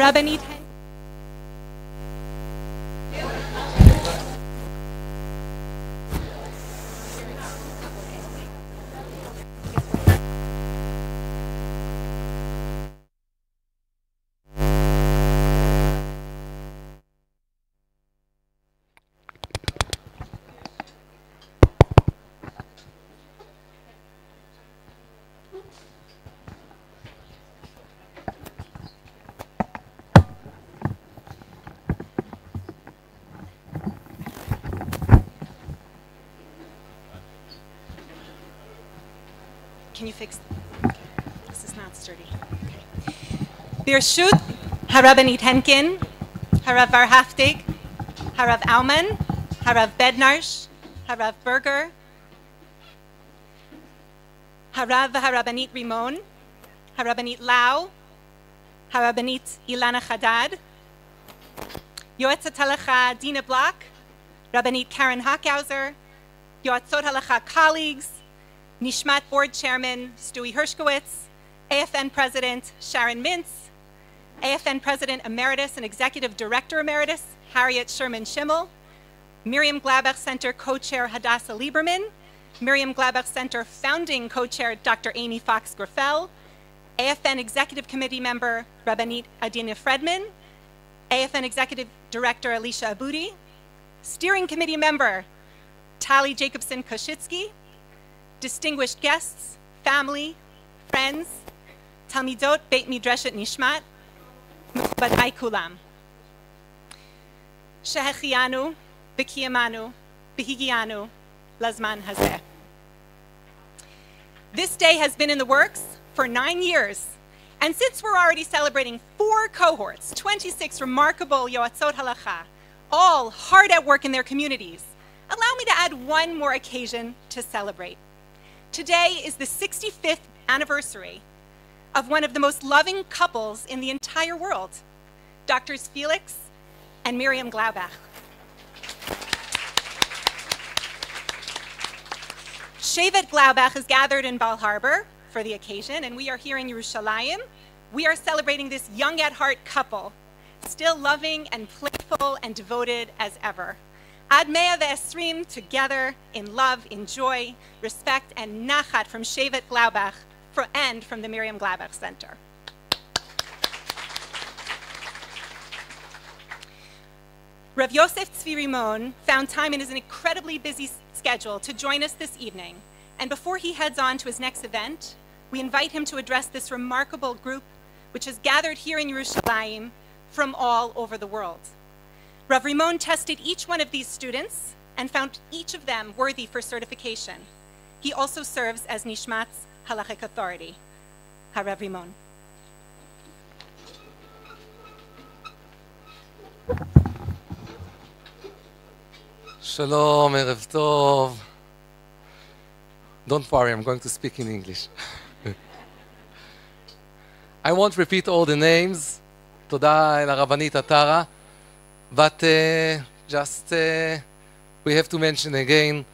הרבנית Can you fix okay. This is not sturdy. Okay. Birshut, Harabbanit Henkin, Harav Varhaftig, Harav Auman, Harav Bednarsh, Harav Berger, Harav Harabbanit Rimon, Harabbanit Lau, Harabbanit Ilana Haddad, Yoatzot Halacha Dina Block, Rabbanit Karen Hockhauser, Yoatzot Halacha colleagues, Nishmat Board Chairman Stewie Hershkowitz, AFN President Sharon Mintz, AFN President Emeritus and Executive Director Emeritus Harriet Sherman Schimmel, Miriam Glaubach Center Co-Chair Hadassah Lieberman, Miriam Glaubach Center Founding Co-Chair Dr. Amy Fox Grafel, AFN Executive Committee Member Rabbanit Adina Fredman, AFN Executive Director Alicia Abudi, Steering Committee Member Tali Jacobson Koshitsky, distinguished guests, family, friends, Talmidot Beit Midreshet Nishmat, Mukbadai Kulam. Shehechianu, B'kiyamanu, B'higianu, Lazman Hazeh. This day has been in the works for 9 years, and since we're already celebrating 4 cohorts, 26 remarkable Yoatzot Halacha, all hard at work in their communities, allow me to add one more occasion to celebrate. Today is the 65th anniversary of one of the most loving couples in the entire world, Doctors Felix and Miriam Glaubach. Shevet Glaubach is gathered in Bal Harbor for the occasion, and we are here in Yerushalayim. We are celebrating this young at heart couple, still loving and playful and devoted as ever. Ad Mea Ve'esrim, together in love, in joy, respect, and nachat from Shevet Glaubach and from the Miriam Glaubach Center. Rav Yosef Tzvi Rimon found time in his incredibly busy schedule to join us this evening, and before he heads on to his next event, we invite him to address this remarkable group which has gathered here in Yerushalayim from all over the world. Rav Rimon tested each one of these students and found each of them worthy for certification. He also serves as Nishmat's halachic authority. Harav Rimon. Shalom, Erev Tov. Don't worry, I'm going to speak in English. I won't repeat all the names. Toda el Rabbanit Atara. But just we have to mention again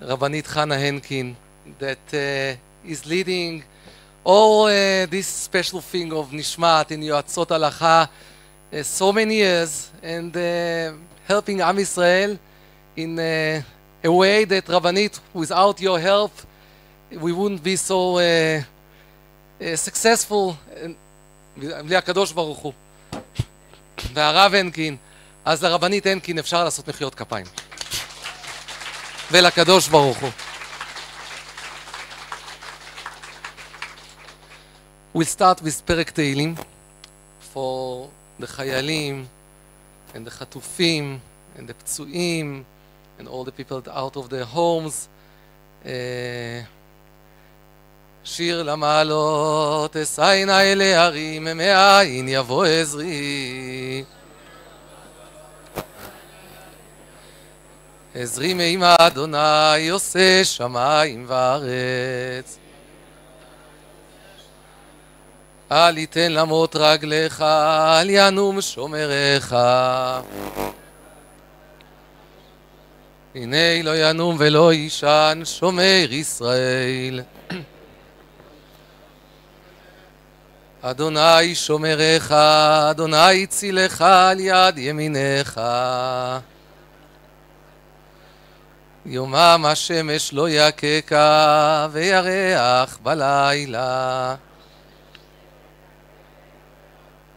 Rabbanit Chana Henkin that is leading all this special thing of Nishmat in Yoatzot Halacha so many years and helping Am Yisrael in a way that Rabbanit, without your help, we wouldn't be so successful. בלי הקדוש ברוך הוא. והרב הנקין, אז לרבנית הנקין אפשר לעשות מחיאות כפיים. ולקדוש ברוך הוא. We'll start with פרק תהילים for the חיילים and the חטופים and the פצועים and all the people out of their homes. שיר למעלות, אשאינה אל ההרים, מאין יבוא עזרי. עזרי מעם אדוני, עושה שמיים וארץ. אל יתן למוט רגליך, אל ינום שומרך. הנה לא ינום ולא יישן, שומר ישראל. אדוני שומרך, אדוני צילך על יד ימינך. יומם השמש לא יככה, וירח בלילה.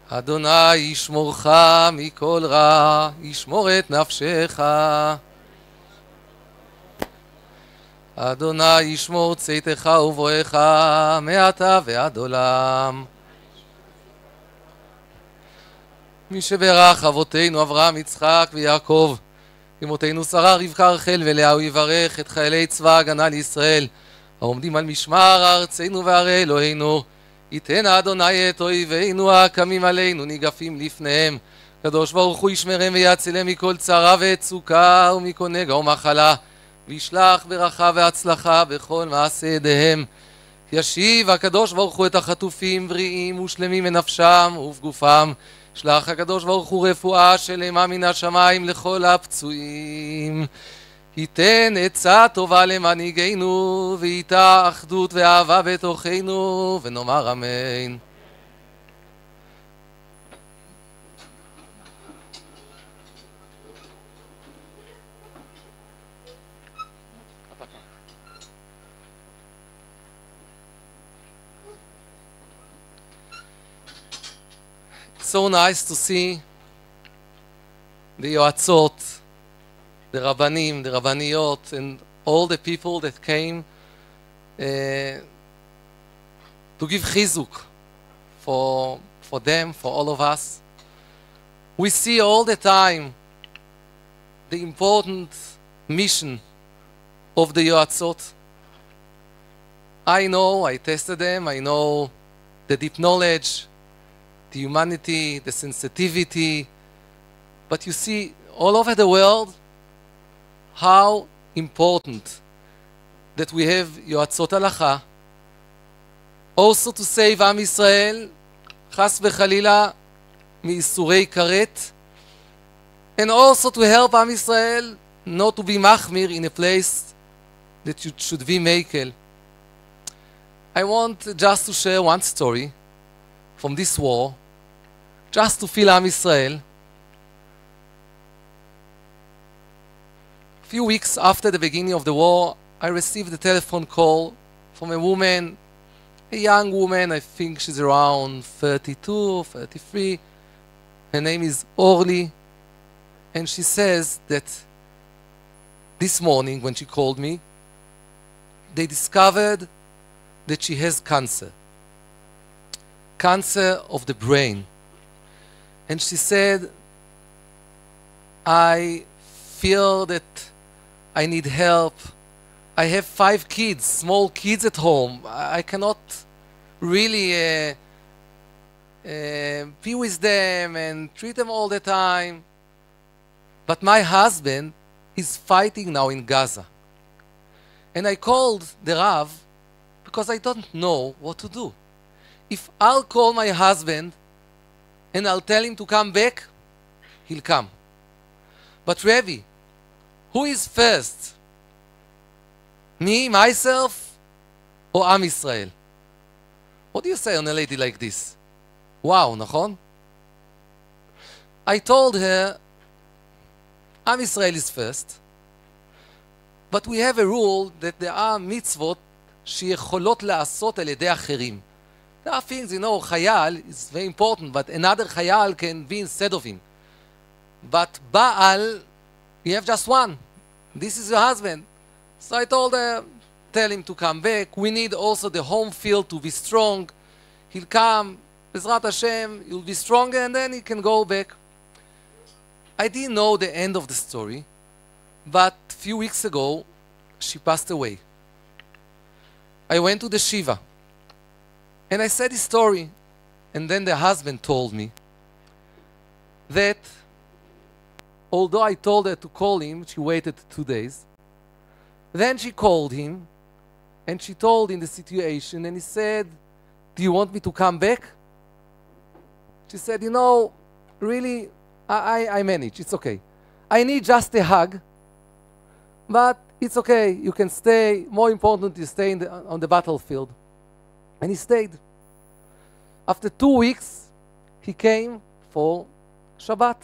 אדוני ישמורך מכל רע, ישמור את נפשך. אדוני ישמור צאתך ובואך, מעתה ועד עולם. מי שברך אבותינו אברהם, יצחק ויעקב, אמותינו שרה, רבקה, רחל ולאה, הוא יברך את חיילי צבא ההגנה לישראל העומדים על משמר ארצנו וערי אלוהינו. ייתן אדוני את אויבינו הקמים עלינו ניגפים לפניהם. קדוש ברוך הוא ישמרם ויצילם מכל צרה וצוקה ומכל נגע ומחלה, וישלח ברכה והצלחה בכל מעשה ידיהם. ישיב הקדוש ברוך הוא את החטופים בריאים ושלמים בנפשם ובגופם. שלח הקדוש ברוך הוא רפואה שלמה מן השמיים לכל הפצועים. ייתן עצה טובה למנהיגינו, ואיתה אחדות ואהבה בתוכנו, ונאמר אמן. So nice to see the Yoatzot, the Rabbanim, the Rabbaniyot, and all the people that came to give chizuk for them, for all of us. We see all the time the important mission of the Yoatzot. I know, I tested them, I know the deep knowledge, the humanity, the sensitivity, but you see all over the world how important that we have Yoatzot Halacha, also to save Am Yisrael, chas v'chalila, mi'isurei karet, and also to help Am Yisrael not to be machmir in a place that you should be mekel. I want just to share one story from this war, just to feel Am Yisrael. A few weeks after the beginning of the war, I received a telephone call from a woman, a young woman, I think she's around 32, 33. Her name is Orly, and she says that this morning when she called me, they discovered that she has cancer of the brain. And she said, I feel that I need help. I have 5 kids, small kids at home. I cannot really be with them and treat them all the time. But my husband is fighting now in Gaza. And I called the Rav because I don't know what to do. If I'll call my husband and I'll tell him to come back, he'll come. But Rabbi, who is first? Me, myself, or Am Yisrael? What do you say on a lady like this? Wow, nachon? I told her, Am Yisrael is first, but we have a rule that there are mitzvot שיכולות לעשות על ידי אחרים. There are things, Chayal is very important, but another Chayal can be instead of him. But Baal, you have just one. This is your husband. So I told her, tell him to come back. We need also the home field to be strong. He'll come, Bezrat Hashem, he'll be stronger, and then he can go back. I didn't know the end of the story, but a few weeks ago, she passed away. I went to the Shiva. And I said his story. And then the husband told me that although I told her to call him, she waited 2 days. Then she called him and she told him the situation, and he said, do you want me to come back? She said, really, I manage. It's okay. I need just a hug, but it's okay. You can stay. More important, you stay on the battlefield. And he stayed. After 2 weeks, he came for Shabbat.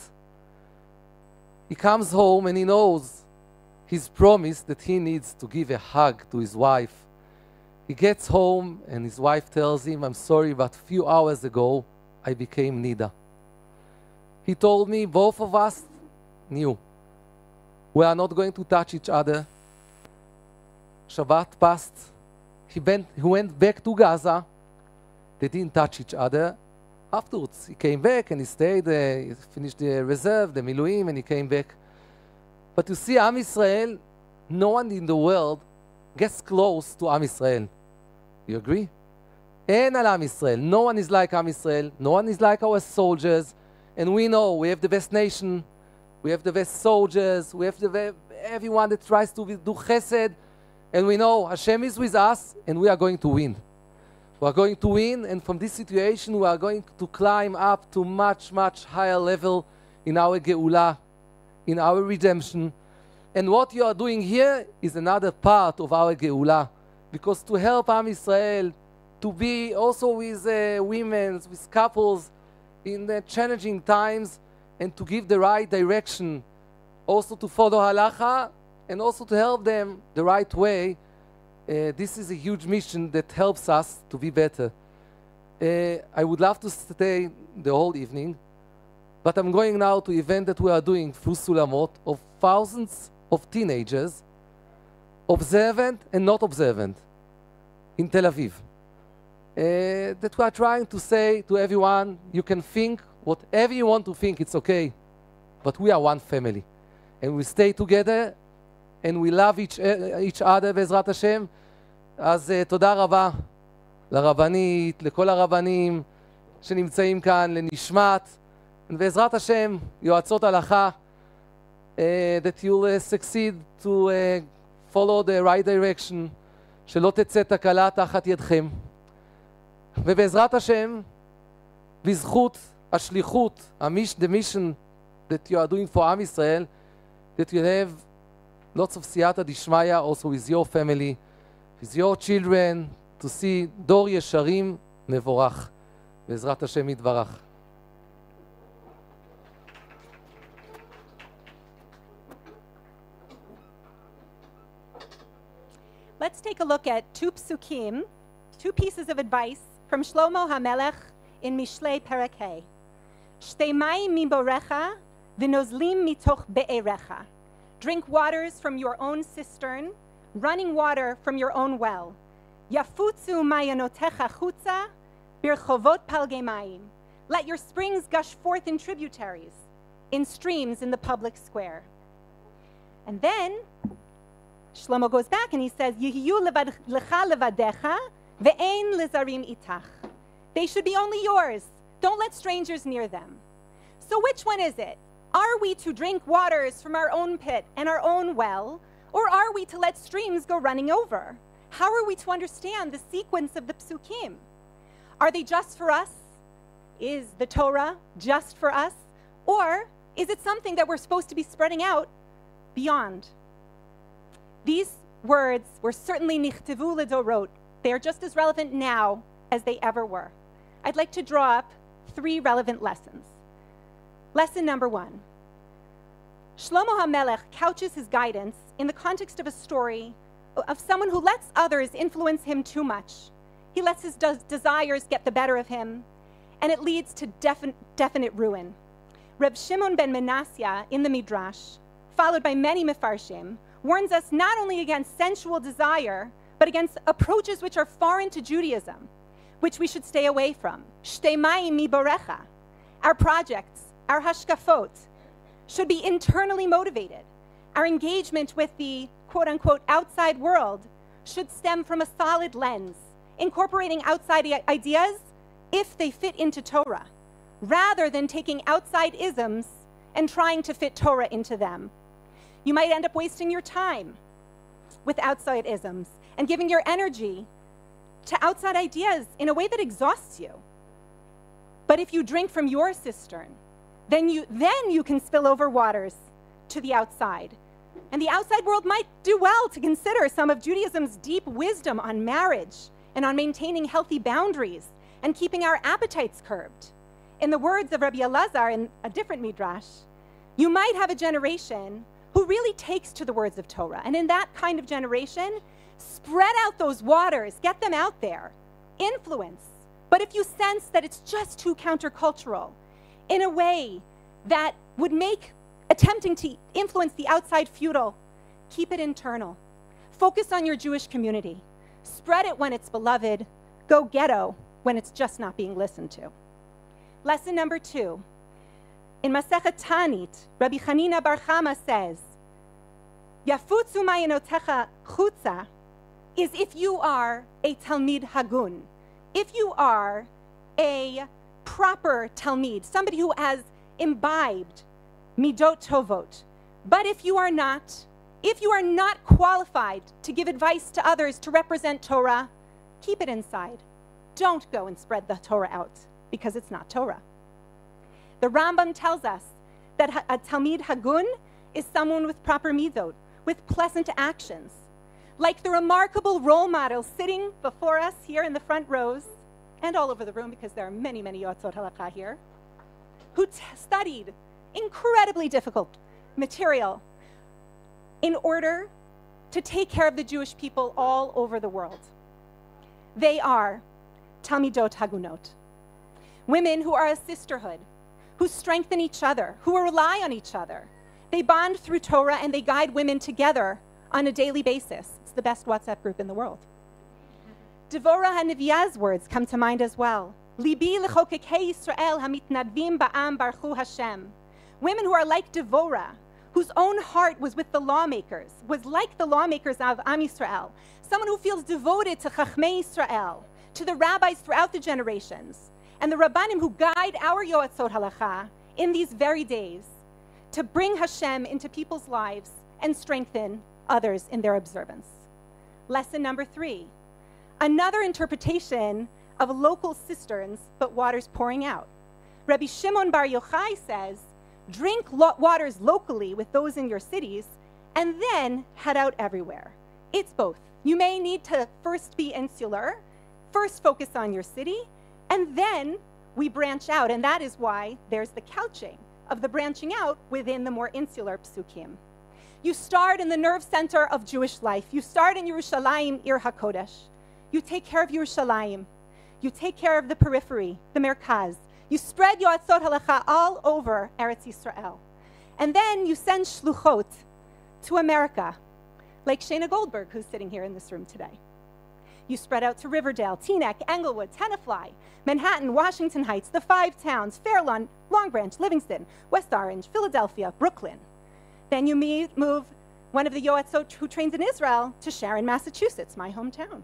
He comes home and he knows his promise that he needs to give a hug to his wife. He gets home and his wife tells him, I'm sorry, but a few hours ago, I became Nida. He told me both of us knew we are not going to touch each other. Shabbat passed. He went back to Gaza. They didn't touch each other. Afterwards, he came back and he stayed, he finished the reserve, the Miluim, and he came back. But you see, Am Yisrael, no one in the world gets close to Am Yisrael. You agree? En al Am Yisrael. No one is like Am Yisrael. No one is like our soldiers. And we know we have the best nation. We have the best soldiers. We have everyone that tries to do chesed. And we know Hashem is with us and we are going to win. We are going to win, and from this situation we are going to climb up to much, much higher level in our Geulah, in our redemption. And what you are doing here is another part of our Geulah, because to help Am Yisrael to be also with women, with couples in the challenging times, and to give the right direction, also to follow Halacha, and also to help them the right way. This is a huge mission that helps us to be better. I would love to stay the whole evening, but I'm going now to an event that we are doing through Sulamot of thousands of teenagers, observant and not observant, in Tel Aviv. That we are trying to say to everyone, you can think whatever you want to think, it's okay, but we are one family. And we stay together, and we love each other בעזרת השם. אז תודה רבה לרבנית, לכל הרבנים שנמצאים כאן, לנשמת, ובעזרת השם, יועצות הלכה, that you'll succeed to follow the right direction, שלא תצא תקלה תחת ידכם. ובעזרת השם, בזכות השליחות, the mission that you are doing for Am Yisrael, that you have lots of siyata dishmaya also with your family, with your children, to see דור ישרים מבורך. בעזרת השם יתברך. Let's take a look at two psukim, two pieces of advice from Shlomo HaMelech in Mishlei Perek Hey. Shtei mayim miborecha v'nozlim mitoch be'erecha. Drink waters from your own cistern, running water from your own well. Yafutzu mayanotecha chutza, birchovot palgei mayim. Let your springs gush forth in tributaries, in streams in the public square. And then Shlomo goes back and he says, Yihiyu lecha levadecha ve'ein lezarim itach. They should be only yours. Don't let strangers near them. So which one is it? Are we to drink waters from our own pit and our own well, or are we to let streams go running over? How are we to understand the sequence of the psukim? Are they just for us? Is the Torah just for us? Or is it something that we're supposed to be spreading out beyond? These words were certainly nichtavu ledorot. They are just as relevant now as they ever were. I'd like to draw up 3 relevant lessons. Lesson number 1. Shlomo HaMelech couches his guidance in the context of a story of someone who lets others influence him too much. He lets his desires get the better of him, and it leads to definite ruin. Reb Shimon ben Manasseh in the Midrash, followed by many Mefarshim, warns us not only against sensual desire, but against approaches which are foreign to Judaism, which we should stay away from. Shtei mayim miborecha. Our projects, our hashkafot, should be internally motivated. Our engagement with the quote-unquote outside world should stem from a solid lens, incorporating outside ideas if they fit into Torah, rather than taking outside isms and trying to fit Torah into them. You might end up wasting your time with outside isms and giving your energy to outside ideas in a way that exhausts you. But if you drink from your cistern, then you can spill over waters to the outside. And the outside world might do well to consider some of Judaism's deep wisdom on marriage and on maintaining healthy boundaries and keeping our appetites curbed. In the words of Rabbi Elazar in a different midrash, you might have a generation who really takes to the words of Torah. And in that kind of generation, spread out those waters, get them out there, influence. But if you sense that it's just too countercultural in a way that would make attempting to influence the outside futile, keep it internal. Focus on your Jewish community. Spread it when it's beloved. Go ghetto when it's just not being listened to. Lesson number 2. In Masechet Tanit, Rabbi Chanina Bar Chama says, Yafutzu ma'inotecha chutza is if you are a Talmid Hagun, if you are a proper Talmid, somebody who has imbibed midot tovot. But if you are not qualified to give advice to others to represent Torah, keep it inside. Don't go and spread the Torah out because it's not Torah. The Rambam tells us that a Talmid Hagun is someone with proper midot, with pleasant actions. Like the remarkable role model sitting before us here in the front rows and all over the room, because there are many, many Yoatzot Halacha here, who studied incredibly difficult material in order to take care of the Jewish people all over the world. They are Talmidot Hagunot, women who are a sisterhood, who strengthen each other, who rely on each other. They bond through Torah and they guide women together on a daily basis. It's the best WhatsApp group in the world. Devorah HaNeviah's words come to mind as well. Libi l'chokekei Yisrael hamitnadvim ba'am baruchu Hashem. Women who are like Devorah, whose own heart was with the lawmakers, was like the lawmakers of Am Yisrael. Someone who feels devoted to Chachmei Yisrael, to the rabbis throughout the generations, and the Rabbanim who guide our Yoatzot Halacha in these very days to bring Hashem into people's lives and strengthen others in their observance. Lesson number 3, another interpretation of local cisterns, but waters pouring out. Rabbi Shimon Bar Yochai says, drink waters locally with those in your cities, and then head out everywhere. It's both. You may need to first be insular, first focus on your city, and then we branch out, and that is why there's the couching of the branching out within the more insular psukim. You start in the nerve center of Jewish life. You start in Yerushalayim, Ir HaKodesh. You take care of Yerushalayim. You take care of the periphery, the Merkaz. You spread Yoatzot Halacha all over Eretz Yisrael. And then you send shluchot to America, like Shana Goldberg, who's sitting here in this room today. You spread out to Riverdale, Teaneck, Englewood, Tenafly, Manhattan, Washington Heights, the 5 towns, Fairlawn, Long Branch, Livingston, West Orange, Philadelphia, Brooklyn. Then you move one of the Yoatzot who trains in Israel to Sharon, Massachusetts, my hometown.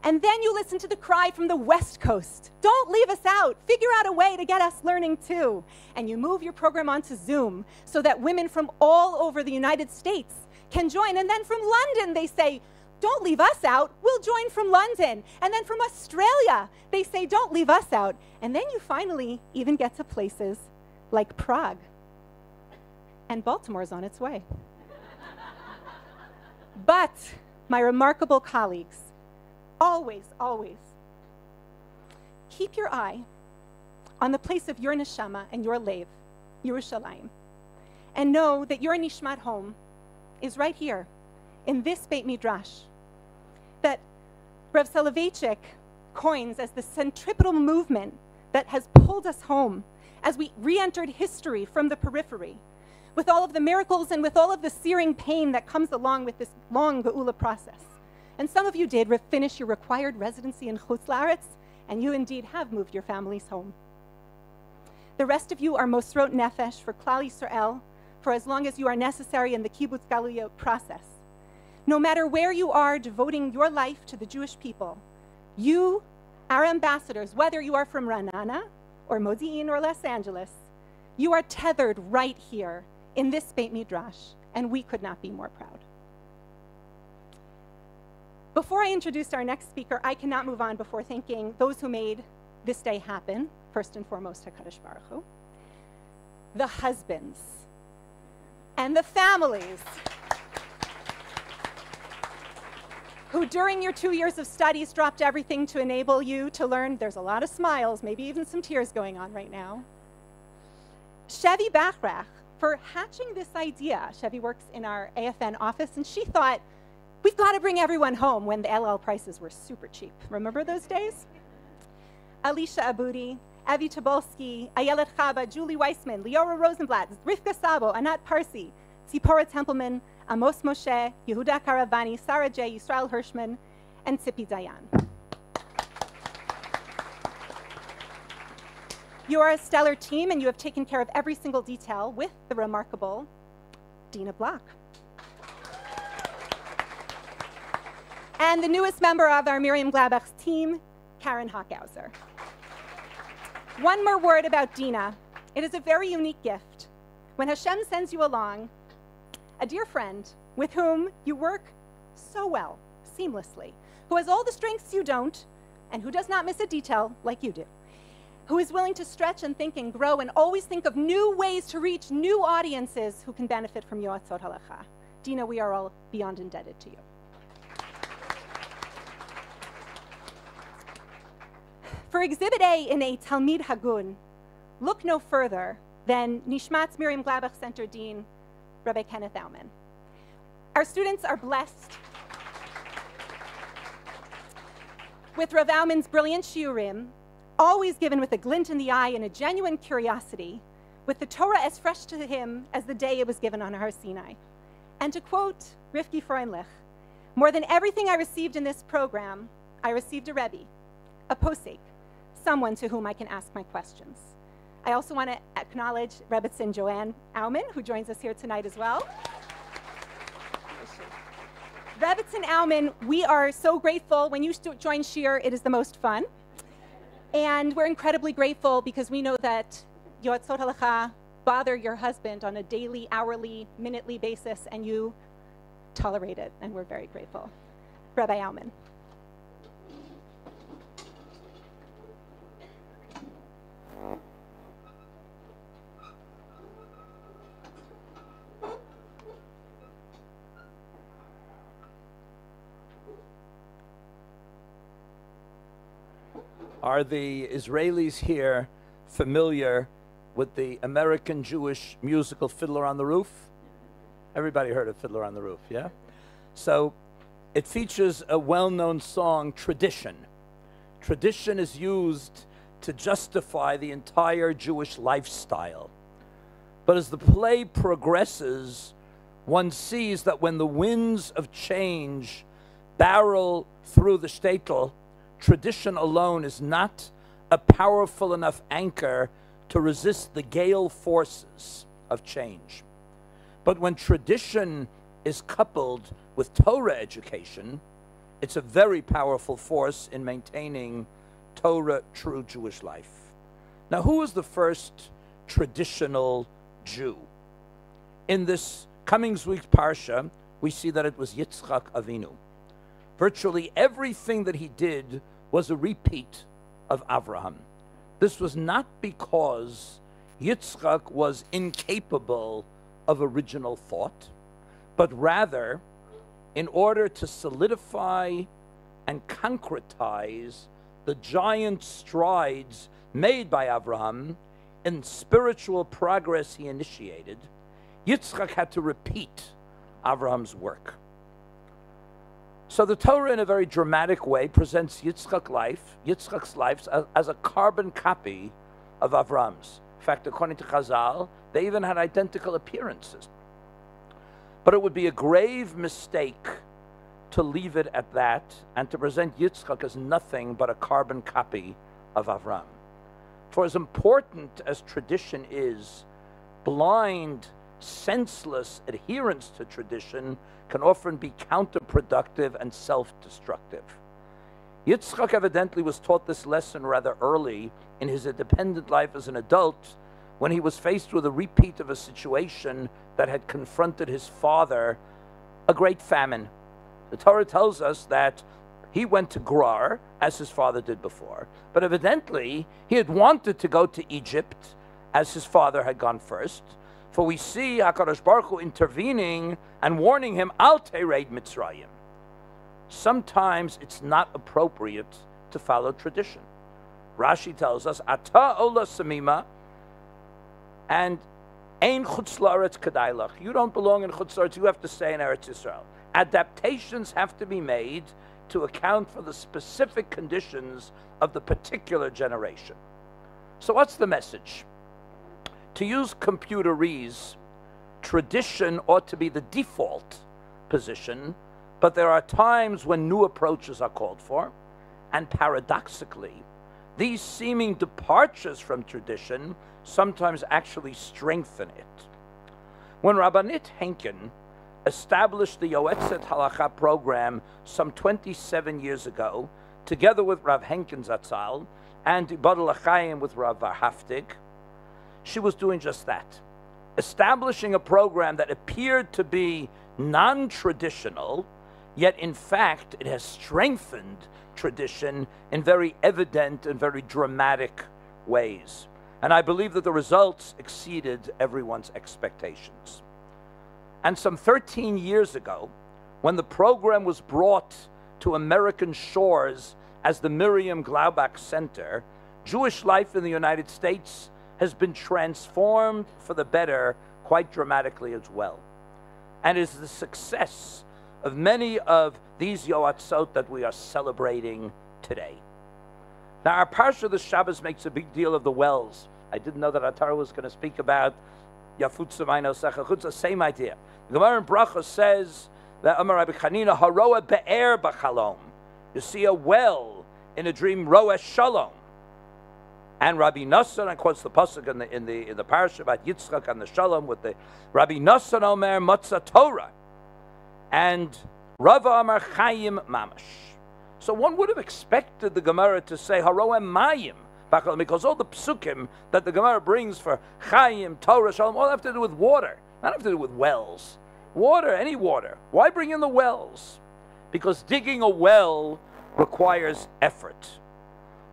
And then you listen to the cry from the West Coast. Don't leave us out. Figure out a way to get us learning too. And you move your program onto Zoom so that women from all over the United States can join. And then from London, they say, don't leave us out. We'll join from London. And then from Australia, they say, don't leave us out. And then you finally even get to places like Prague. And Baltimore's on its way. But my remarkable colleagues, always, always keep your eye on the place of your neshama and your lev, Yerushalayim, and know that your Nishmat home is right here in this Beit Midrash that Rav Soloveitchik coins as the centripetal movement that has pulled us home as we re-entered history from the periphery, with all of the miracles and with all of the searing pain that comes along with this long Geula process. And some of you did finish your required residency in Chutz La'aretz, and you indeed have moved your families home. The rest of you are Mosrot Nefesh for Klal Yisrael for as long as you are necessary in the Kibbutz Galuyot process. No matter where you are devoting your life to the Jewish people, you, our ambassadors, whether you are from Ra'anana or Modi'in or Los Angeles, you are tethered right here in this Beit Midrash, and we could not be more proud. Before I introduce our next speaker, I cannot move on before thanking those who made this day happen, first and foremost, HaKadosh Baruch Hu, the husbands, and the families who during your 2 years of studies dropped everything to enable you to learn. There's a lot of smiles, maybe even some tears going on right now. Chevy Bachrach, for hatching this idea. Chevy works in our AFN office, and she thought, we've got to bring everyone home when the LL prices were super cheap. Remember those days? Alicia Abudi, Avi Tobolsky, Ayelet Chaba, Julie Weissman, Leora Rosenblatt, Rivka Sabo, Anat Parsi, Tzipora Templeman, Amos Moshe, Yehuda Karavani, Sarah J., Yisrael Hirschman, and Tzipi Dayan. You are a stellar team, and you have taken care of every single detail with the remarkable Dina Block. And the newest member of our Miriam Glaubach's team, Karen Hockhauser. One more word about Dina. It is a very unique gift. When Hashem sends you along, a dear friend with whom you work so well, seamlessly, who has all the strengths you don't, and who does not miss a detail like you do, who is willing to stretch and think and grow and always think of new ways to reach new audiences who can benefit from Yoatzot Halacha. Dina, we are all beyond indebted to you. For Exhibit A in a Talmid Hagun, look no further than Nishmat's Miriam Glaubach Center Dean, Rabbi Kenneth Auman. Our students are blessed with Rav Auman's brilliant shiurim, always given with a glint in the eye and a genuine curiosity, with the Torah as fresh to him as the day it was given on Har Sinai. And to quote Rifki Freundlich, more than everything I received in this program, I received a Rebbe, a posek, someone to whom I can ask my questions. I also want to acknowledge Rebbetzin Joanne Auman, who joins us here tonight as well. Rebbetzin Auman, we are so grateful. When you join Shir, it is the most fun. And we're incredibly grateful because we know that Yoatzot Halacha bother your husband on a daily, hourly, minutely basis, and you tolerate it, and we're very grateful. Rabbi Auman. Are the Israelis here familiar with the American Jewish musical Fiddler on the Roof? Everybody heard of Fiddler on the Roof, yeah? So it features a well-known song, Tradition. Tradition is used to justify the entire Jewish lifestyle. But as the play progresses, one sees that when the winds of change barrel through the shtetl, tradition alone is not a powerful enough anchor to resist the gale forces of change. But when tradition is coupled with Torah education, it's a very powerful force in maintaining Torah true Jewish life. Now, who was the first traditional Jew? In this coming week's parsha, we see that it was Yitzchak Avinu. Virtually everything that he did was a repeat of Avraham. This was not because Yitzchak was incapable of original thought, but rather in order to solidify and concretize the giant strides made by Avraham in spiritual progress he initiated, Yitzchak had to repeat Avraham's work. So the Torah, in a very dramatic way, presents Yitzchak's life as a carbon copy of Avraham's. In fact, according to Chazal, they even had identical appearances. But it would be a grave mistake to leave it at that and to present Yitzchak as nothing but a carbon copy of Avraham. For as important as tradition is, blind, senseless adherence to tradition can often be counterproductive and self-destructive. Yitzchak evidently was taught this lesson rather early in his independent life as an adult, when he was faced with a repeat of a situation that had confronted his father, a great famine. The Torah tells us that he went to Gerar, as his father did before, but evidently he had wanted to go to Egypt, as his father had gone first. For we see HaKadosh Baruch Hu intervening and warning him, Al Tered Mitzrayim. sometimes it's not appropriate to follow tradition. Rashi tells us, Ata ola samima, and ein chutz la'aretz kadaylach. You don't belong in chutz la'aretz, you have to stay in Eretz Yisrael. Adaptations have to be made to account for the specific conditions of the particular generation. So what's the message? To use computerese, tradition ought to be the default position, but there are times when new approaches are called for, and paradoxically, these seeming departures from tradition sometimes actually strengthen it. When Rabbanit Henkin established the Yoatzot Halacha program some 27 years ago, together with Rav Henkin Zatzal and Ibadul Achayim with Rav Varhaftig, she was doing just that, establishing a program that appeared to be non-traditional, yet in fact it has strengthened tradition in very evident and very dramatic ways. And I believe that the results exceeded everyone's expectations. And some 13 years ago, when the program was brought to American shores as the Miriam Glaubach Center, Jewish life in the United States has been transformed for the better quite dramatically as well. And is the success of many of these Yoatzot that we are celebrating today. Now, our Parsha this Shabbos makes a big deal of the wells. I didn't know that Atara was going to speak about Yafutza Maino Sechachutza, same idea. The Gemara in Bracha says that Amar Rabbi Chanina Haroa Be'er B'Chalom. You see a well in a dream, Roa Shalom. And Rabbi Nassan, and quotes the pasuk in the Parsha about Yitzchak and the Shalom with the Rabbi Nassan Omer Matzah Torah, and Rava Amar Chaim Mamash. So one would have expected the Gemara to say Haroem Mayim, because all the psukim that the Gemara brings for Chaim, Torah, Shalom, all have to do with water, not have to do with wells. Water, any water. Why bring in the wells? Because digging a well requires effort.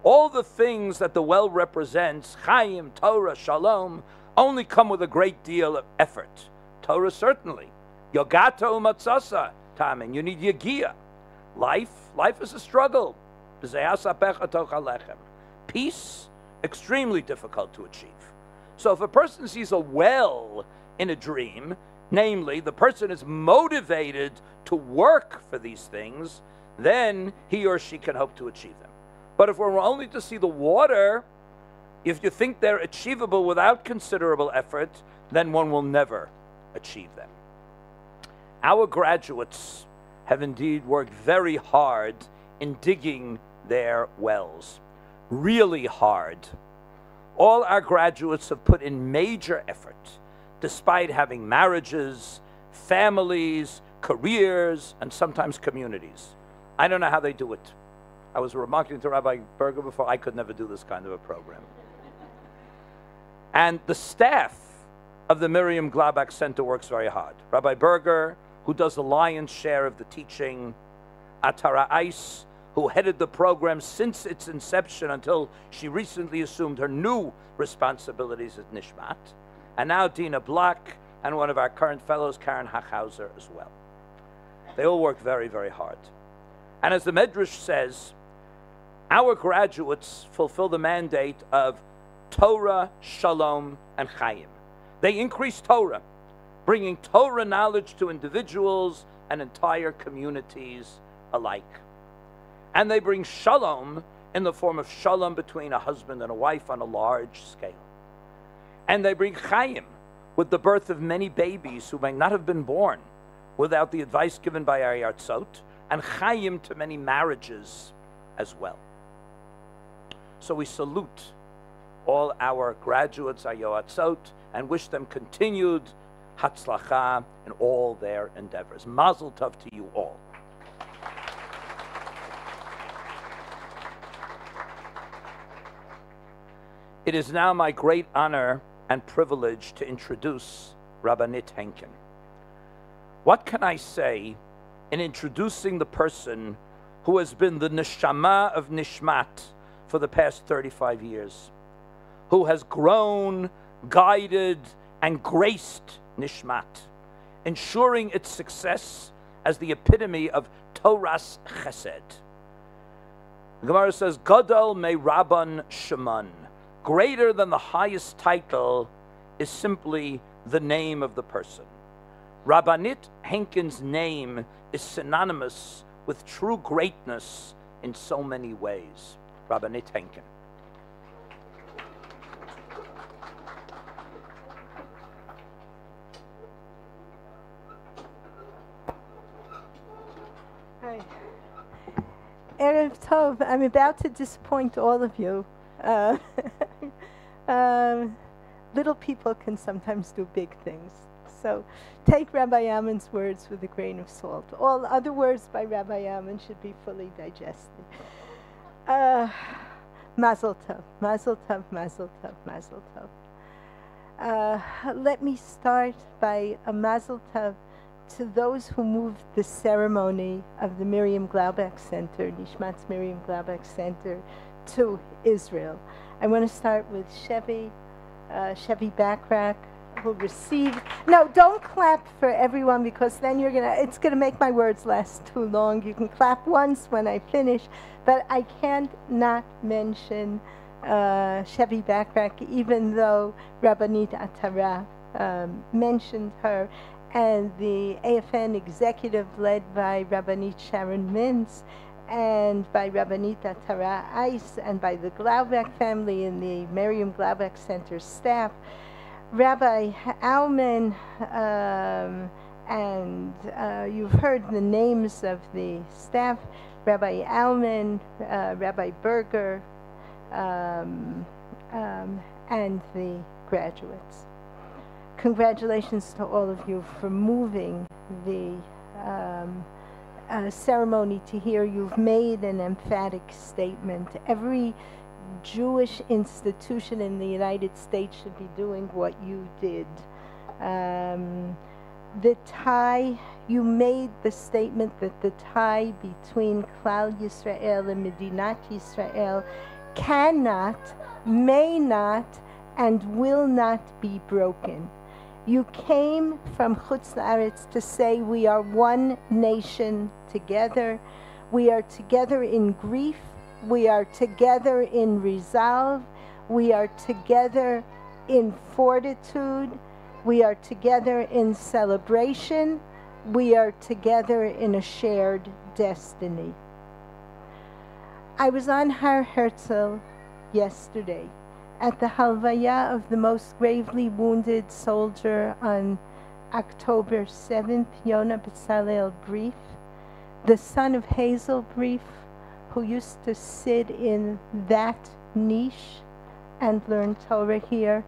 All the things that the well represents, Chaim, Torah, Shalom, only come with a great deal of effort. Torah certainly. Yogata umatzasa, Tamin, you need Yagia. Life is a struggle. Peace, extremely difficult to achieve. So if a person sees a well in a dream, namely, the person is motivated to work for these things, then he or she can hope to achieve them. But if we're only to see the water, if you think they're achievable without considerable effort, then one will never achieve them. Our graduates have indeed worked very hard in digging their wells. Really hard. All our graduates have put in major effort, despite having marriages, families, careers, and sometimes communities. I don't know how they do it. I was remarking to Rabbi Berger before, I could never do this kind of a program. And the staff of the Miriam Glaubach Center works very hard. Rabbi Berger, who does the lion's share of the teaching, Atara Ice, who headed the program since its inception until she recently assumed her new responsibilities at Nishmat, and now Dina Black, and one of our current fellows, Karen Hachhauser, as well. They all work very, very hard. And as the Medrash says, our graduates fulfill the mandate of Torah, Shalom, and Chaim. They increase Torah, bringing Torah knowledge to individuals and entire communities alike. And they bring Shalom in the form of Shalom between a husband and a wife on a large scale. And they bring Chaim with the birth of many babies who may not have been born without the advice given by our Yoatzot, and Chaim to many marriages as well. So we salute all our graduates, our Yoatzot, and wish them continued Hatzlacha in all their endeavors. Mazel tov to you all. It is now my great honor and privilege to introduce Rabbanit Henkin. What can I say in introducing the person who has been the neshama of Nishmat for the past 35 years, who has grown, guided, and graced Nishmat, ensuring its success as the epitome of Torah's chesed. The Gemara says, Gadol me Rabban Sheman. Greater than the highest title is simply the name of the person. Rabbanit Henkin's name is synonymous with true greatness in so many ways. Rabbanit Henkin. Hi. Erev Tov, I'm about to disappoint all of you. Little people can sometimes do big things. So take Rabbi Ammon's words with a grain of salt. All other words by Rabbi Ammon should be fully digested. Mazel tov, mazel tov, mazel tov, mazel tov. Let me start by a mazel tov to those who moved the ceremony of the Miriam Glaubach Center, Nishmat's Miriam Glaubach Center, to Israel. I want to start with Chevy Backrack, who received. No, don't clap for everyone, because then it's gonna make my words last too long. You can clap once when I finish, but I can't not mention Chevy Backrack, even though Rabbanit Atara mentioned her, and the AFN executive led by Rabbanit Sharon Mintz and by Rabbanit Atara Ice and by the Glaubach family and the Miriam Glaubach Center staff. Rabbi Alman, and you've heard the names of the staff, Rabbi Alman, Rabbi Berger, and the graduates. Congratulations to all of you for moving the ceremony to here. You've made an emphatic statement. Every Jewish institution in the United States should be doing what you did. The tie, you made the statement that the tie between Klal Yisrael and Medinat Yisrael cannot, may not, and will not be broken. You came from Chutz La'aretz to say we are one nation together. We are together in grief. We are together in resolve. We are together in fortitude. We are together in celebration. We are together in a shared destiny. I was on Har Herzl yesterday at the Halvaya of the most gravely wounded soldier on October 7th, Yona B'Tzalel Brief, the son of Hazel Brief, who used to sit in that niche and learn Torah here,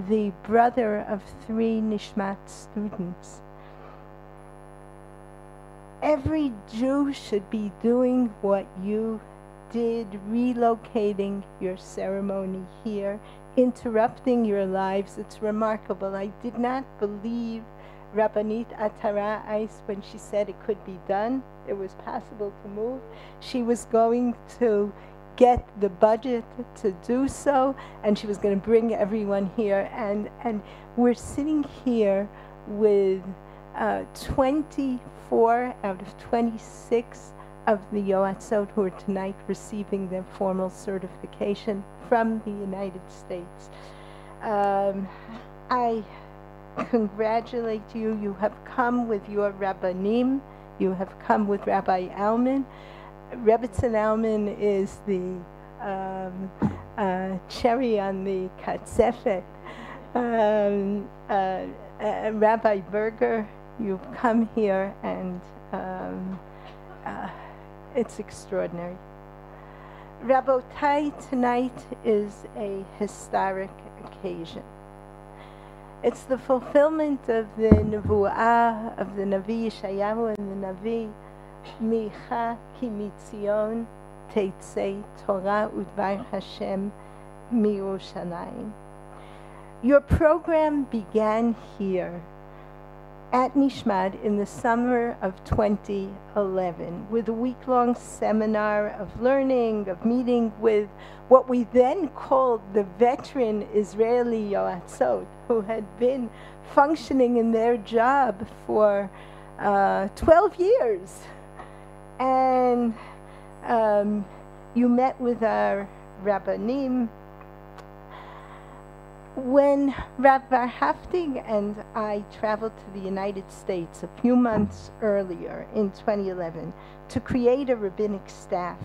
the brother of 3 Nishmat students. Every Jew should be doing what you did, relocating your ceremony here, interrupting your lives. It's remarkable. I did not believe Rabbanit Atara Ice when she said it could be done. It was possible to move. She was going to get the budget to do so, and she was going to bring everyone here. And we're sitting here with 24 out of 26 of the Yoatzot who are tonight receiving their formal certification from the United States. I congratulate you. You have come with your Rabbanim. You have come with Rabbi Alman. Rebbetzin Alman is the cherry on the katzefet. Rabbi Berger, you've come here, and it's extraordinary. Rabotai, tonight is a historic occasion. It's the fulfillment of the Nevuah of the Navi Yeshayahu and the Navi Micha ki mitzion teitzei Torah udvar Hashem miYerushalayim. Your program began here at Nishmat in the summer of 2011 with a week-long seminar of learning, of meeting with what we then called the veteran Israeli Yoatzot, who had been functioning in their job for 12 years. And you met with our Rabbanim. When Rabbi Haftig and I traveled to the United States a few months earlier in 2011 to create a rabbinic staff,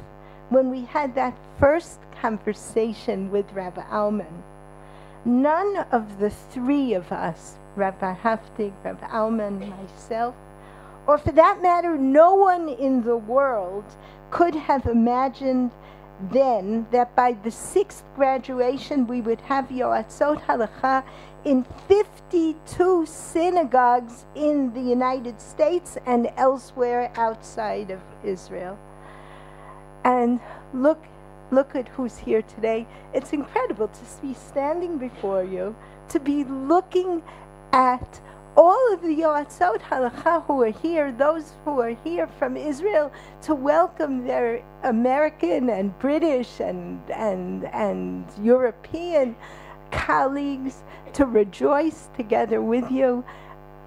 when we had that first conversation with Rabbi Alman, none of the three of us, Rabbi Haftig, Rabbi Alman, myself, or for that matter, no one in the world could have imagined then that by the 6th graduation we would have Yoatzot Halacha in 52 synagogues in the United States and elsewhere outside of Israel. And look at who's here today. It's incredible to be standing before you, to be looking at all of the Yoatzot Halacha who are here, those who are here from Israel, to welcome their American and British and European colleagues, to rejoice together with you.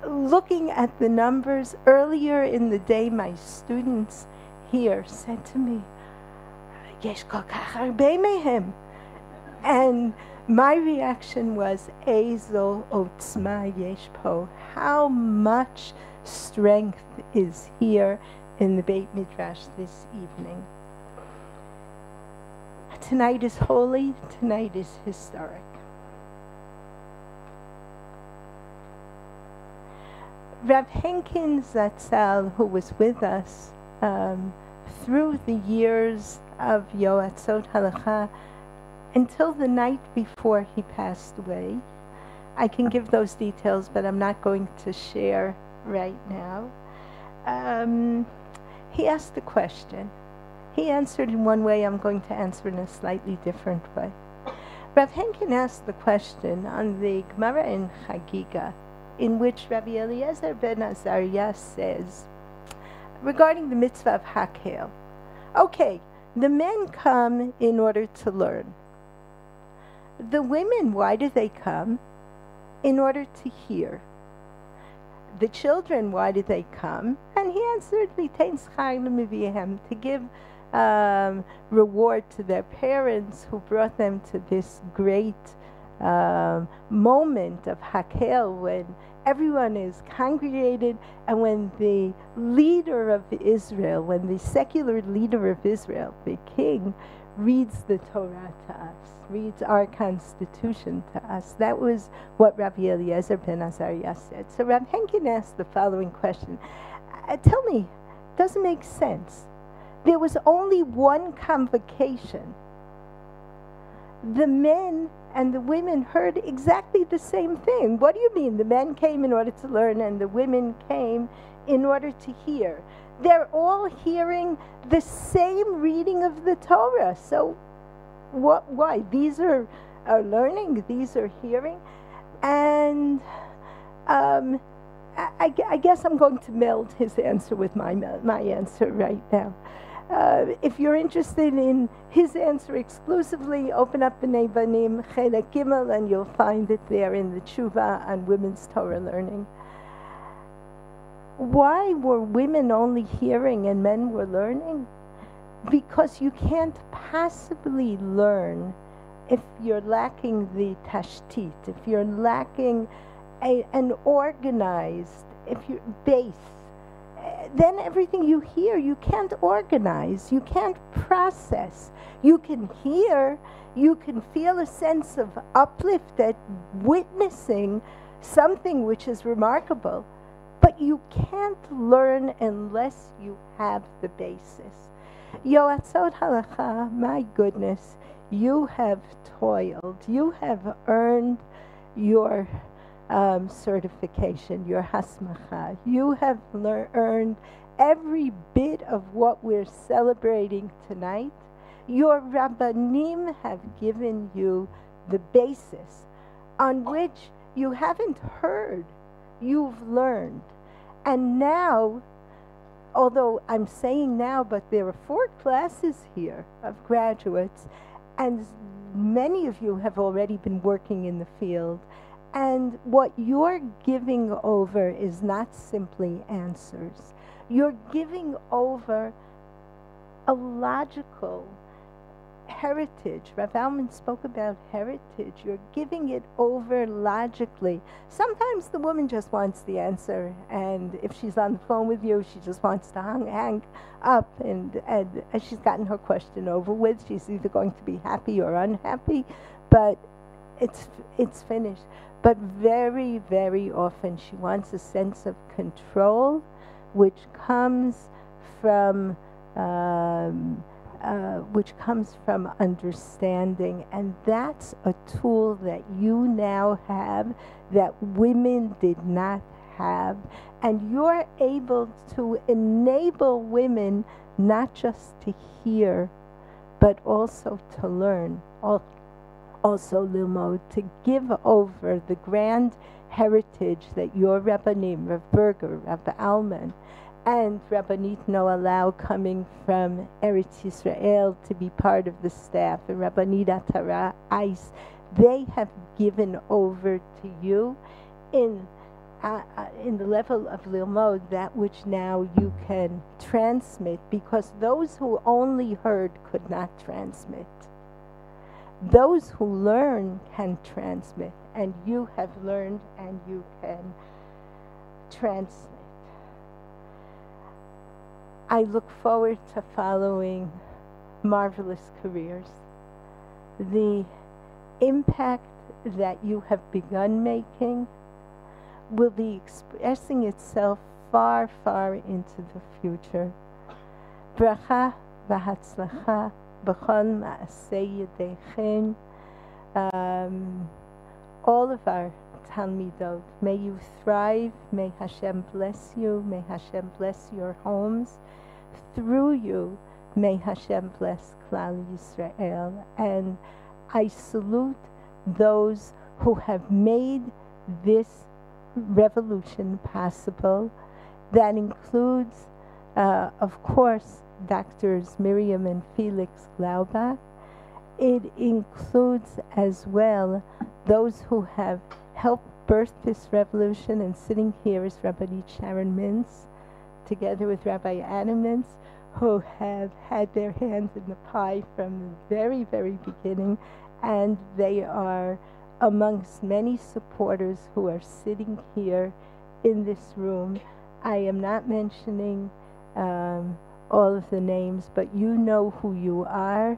Looking at the numbers, earlier in the day, my students here said to me, "Yesh kol kach harbe mehem." And my reaction was, "Ezo otzma yesh po." How much strength is here in the Beit Midrash this evening. Tonight is holy, tonight is historic. Rav Henkin Zatzal, who was with us through the years of Yoatzot Halacha, until the night before he passed away. I can give those details, but I'm not going to share right now. He asked a question. He answered in one way, I'm going to answer in a slightly different way. Rav Henkin asked the question on the Gemara in Chagiga, in which Rabbi Eliezer ben Azariah says, regarding the mitzvah of Hakel, okay, the men come in order to learn. The women, why do they come? In order to hear. The children, why do they come? And he answered, to give reward to their parents who brought them to this great moment of Hakel, when everyone is congregated and when the leader of Israel, when the secular leader of Israel, the king, reads the Torah to us, reads our Constitution to us. That was what Rabbi Eliezer ben Azariah said. So Rabbi Henkin asked the following question. Tell me, doesn't make sense. There was only one convocation. The men and the women heard exactly the same thing. What do you mean? The men came in order to learn and the women came in order to hear. They're all hearing the same reading of the Torah. So why? These are learning, these are hearing. And I guess I'm going to meld his answer with my answer right now. If you're interested in his answer exclusively, open up B'nai Banim Chelek Gimel and you'll find it there in the Tshuva on women's Torah learning. Why were women only hearing and men were learning? Because you can't possibly learn if you're lacking the tashtit, if you're lacking an organized, if you're base. Then everything you hear, you can't organize, you can't process. You can hear, you can feel a sense of uplift at witnessing something which is remarkable, but you can't learn unless you have the basis. Yoatzot Halacha, my goodness, you have toiled, you have earned your certification, your hasmacha. You have earned every bit of what we're celebrating tonight. Your Rabbanim have given you the basis on which you haven't heard, you've learned. And now, although I'm saying now, but there are 4 classes here of graduates, and many of you have already been working in the field, And what you're giving over is not simply answers. You're giving over a logical heritage. Rav Alman spoke about heritage. You're giving it over logically. Sometimes the woman just wants the answer, and if she's on the phone with you, she just wants to hang up, and she's gotten her question over with. She's either going to be happy or unhappy, but it's finished. But very, very often she wants a sense of control, which comes from understanding, and that's a tool that you now have that women did not have, and you're able to enable women not just to hear, but also to learn, also Lilmod, to give over the grand heritage that your Rabbanim, Rav Berger, Rav Alman, and Rabbanit Noah Lau, coming from Eretz Yisrael, to be part of the staff, and Rabbanit Atara Ice, they have given over to you in the level of Lilmod that which now you can transmit, because those who only heard could not transmit. Those who learn can transmit, and you have learned and you can transmit. I look forward to following marvelous careers. The impact that you have begun making will be expressing itself far, far into the future. Bracha v'hatzlacha b'chol ma'aseh yedeichen. All of our Talmidot, may you thrive, may Hashem bless you, may Hashem bless your homes. Through you, may Hashem bless Klal Yisrael. And I salute those who have made this revolution possible. That includes, of course, Doctors Miriam and Felix Glaubach. It includes as well those who have helped birth this revolution, and sitting here is Rabbanit Sharon Mintz, together with Rabbi Anna Mintz, who have had their hands in the pie from the very, very beginning, and they are amongst many supporters who are sitting here in this room. I am not mentioning all of the names, but you know who you are,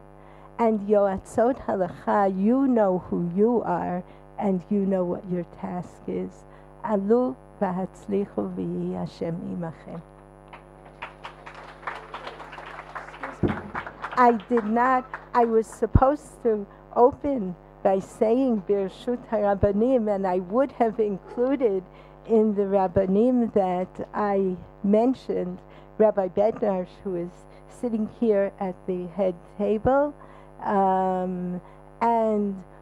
and Yoatzot Halacha, you know who you are, and you know what your task is. Alu v'hatzlichu v'yi Hashem imachem. I was supposed to open by saying Birshut HaRabbanim, and I would have included in the Rabbanim that I mentioned Rabbi Bednar, who is sitting here at the head table, and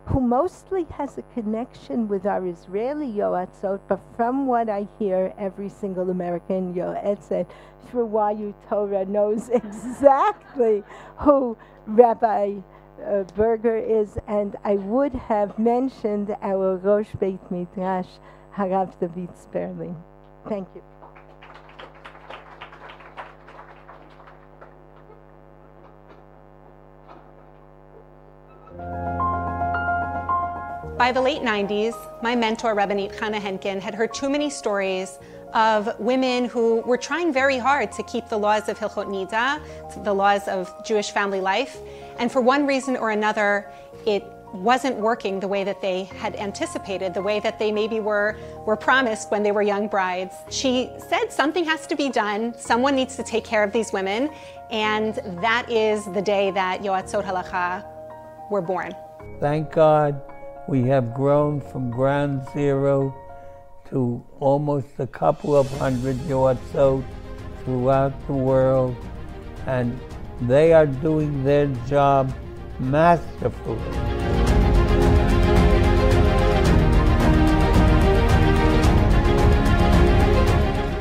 who mostly has a connection with our Israeli Yoatzot, but from what I hear, every single American Yoatzot through YU Torah knows exactly who Rabbi Berger is, and I would have mentioned our Rosh Beit Midrash, Harav David Sperling. Thank you. By the late 90s, my mentor, Rabbanit Chana Henkin, had heard too many stories of women who were trying very hard to keep the laws of Hilchot Nida, the laws of Jewish family life, and for one reason or another, it wasn't working the way that they had anticipated, the way that they maybe were promised when they were young brides. She said something has to be done, someone needs to take care of these women, and that is the day that Yoatzot Halacha were born. Thank God we have grown from ground zero to almost a couple of hundred Yoatzot throughout the world, and they are doing their job masterfully.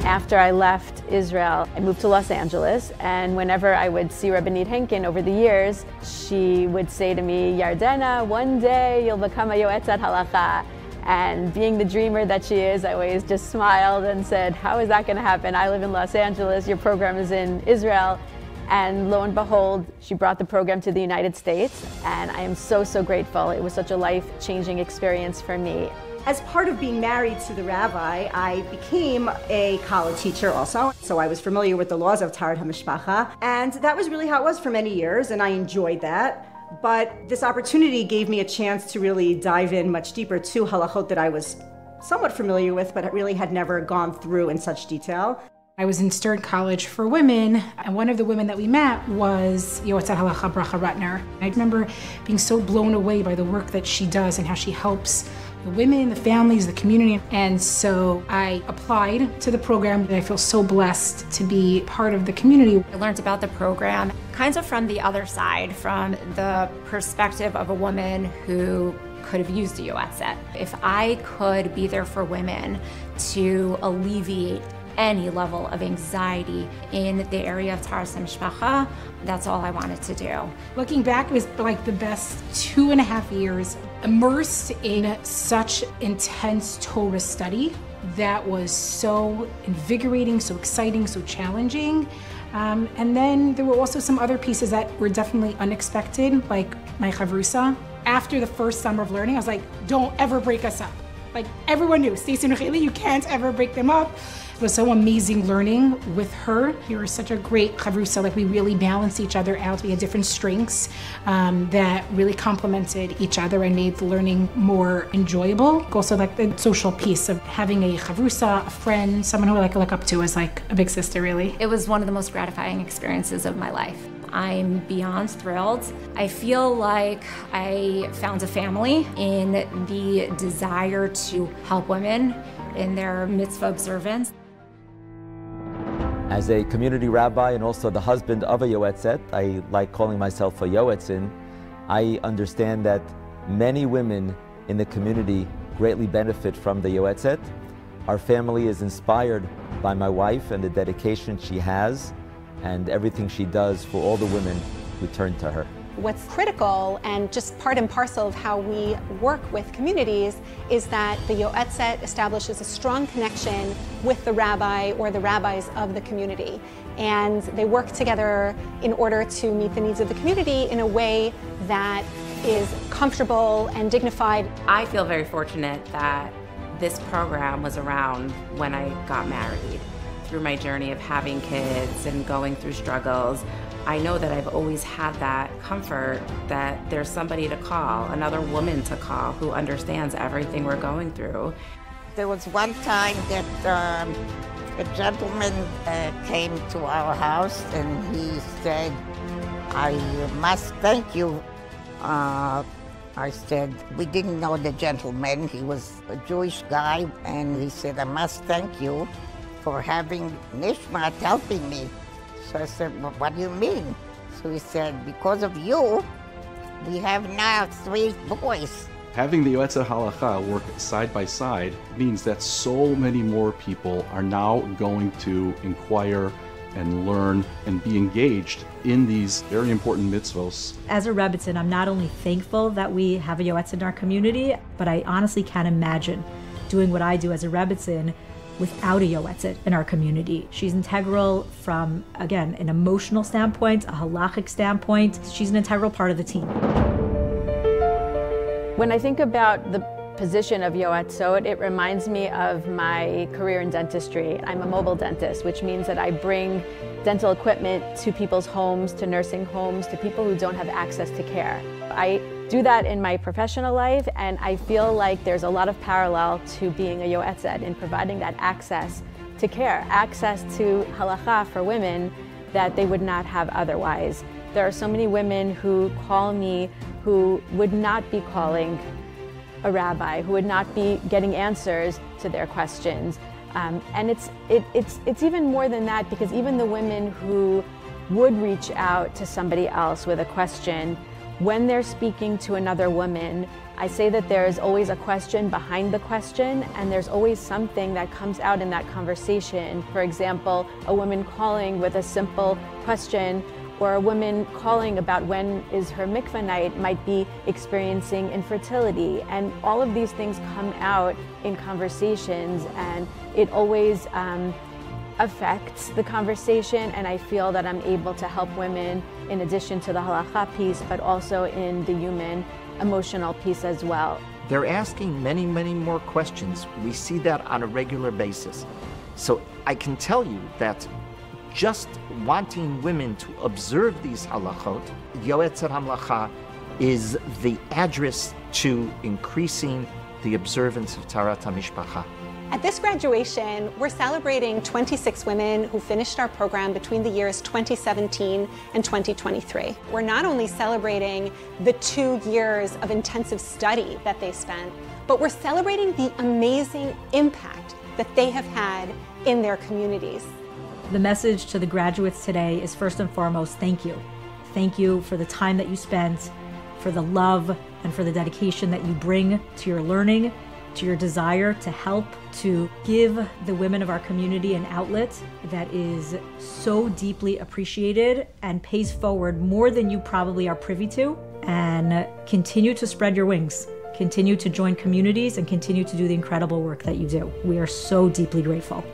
After I left Israel, I moved to Los Angeles, and whenever I would see Rabbanit Henkin over the years, she would say to me, Yardena, one day you'll become a Yoetzat Halacha. And being the dreamer that she is, I always just smiled and said, how is that going to happen? I live in Los Angeles, your program is in Israel. And lo and behold, she brought the program to the United States, and I am so, so grateful. It was such a life-changing experience for me. As part of being married to the rabbi, I became a college teacher also. So I was familiar with the laws of Taharat HaMishpacha, and that was really how it was for many years, and I enjoyed that. But this opportunity gave me a chance to really dive in much deeper to halachot that I was somewhat familiar with, but really had never gone through in such detail. I was in Stern College for Women, and one of the women that we met was Yoatzot Halacha Bracha Rutner. I remember being so blown away by the work that she does and how she helps the women, the families, the community. And so I applied to the program, and I feel so blessed to be part of the community. I learned about the program kind of from the other side, from the perspective of a woman who could have used a Yoatzot. If I could be there for women to alleviate any level of anxiety in the area of Taharat HaMishpacha, that's all I wanted to do. Looking back, it was like the best 2.5 years immersed in such intense Torah study that was so invigorating, so exciting, so challenging. And then there were also some other pieces that were definitely unexpected, like my chavrusa. After the first summer of learning, I was like, don't ever break us up. Like everyone knew, Stacey and Racheli, you can't ever break them up. It was so amazing learning with her. You were such a great chavrusa, like we really balanced each other out. We had different strengths that really complemented each other and made the learning more enjoyable. Also like the social piece of having a chavrusa, a friend, someone who I look up to as like a big sister, really. It was one of the most gratifying experiences of my life. I'm beyond thrilled. I feel like I found a family in the desire to help women in their mitzvah observance. As a community rabbi and also the husband of a Yoatzot, I like calling myself a Yoatzin. I understand that many women in the community greatly benefit from the Yoatzot. Our family is inspired by my wife and the dedication she has and everything she does for all the women who turn to her. What's critical and just part and parcel of how we work with communities is that the Yoatzot establishes a strong connection with the rabbi or the rabbis of the community. And they work together in order to meet the needs of the community in a way that is comfortable and dignified. I feel very fortunate that this program was around when I got married. Through my journey of having kids and going through struggles, I know that I've always had that comfort that there's somebody to call, another woman to call who understands everything we're going through. There was one time that a gentleman came to our house and he said, I must thank you. I said, we didn't know the gentleman. He was a Jewish guy, and he said, I must thank you for having Nishmat helping me. So I said, well, what do you mean? So he said, because of you, we have now 3 boys. Having the Yoatzot Halacha work side by side means that so many more people are now going to inquire and learn and be engaged in these very important mitzvos. As a Rebbitzin, I'm not only thankful that we have a Yoatzot in our community, but I honestly can't imagine doing what I do as a Rebbitzin without a Yoatzot in our community. She's integral from, again, an emotional standpoint, a halachic standpoint. She's an integral part of the team. When I think about the position of Yoatzot, it reminds me of my career in dentistry. I'm a mobile dentist, which means that I bring dental equipment to people's homes, to nursing homes, to people who don't have access to care. I do that in my professional life, and I feel like there's a lot of parallel to being a Yoatzot in providing that access to care, access to halacha for women that they would not have otherwise. There are so many women who call me who would not be calling a rabbi, who would not be getting answers to their questions. And it's even more than that, because even the women who would reach out to somebody else with a question, when they're speaking to another woman, I say that there is always a question behind the question, and there's always something that comes out in that conversation. For example, a woman calling with a simple question or a woman calling about when is her mikveh night might be experiencing infertility. And all of these things come out in conversations, and it always affects the conversation, and I feel that I'm able to help women in addition to the halacha piece, but also in the human emotional piece as well. They're asking many, many more questions. We see that on a regular basis. So I can tell you that just wanting women to observe these halachot, Yoatzot Hamlacha is the address to increasing the observance of Taharat HaMishpacha. At this graduation, we're celebrating 26 women who finished our program between the years 2017 and 2023. We're not only celebrating the 2 years of intensive study that they spent, but we're celebrating the amazing impact that they have had in their communities. The message to the graduates today is first and foremost, thank you. Thank you for the time that you spent, for the love and for the dedication that you bring to your learning, to your desire to help, to give the women of our community an outlet that is so deeply appreciated and pays forward more than you probably are privy to. And continue to spread your wings, continue to join communities, and continue to do the incredible work that you do. We are so deeply grateful.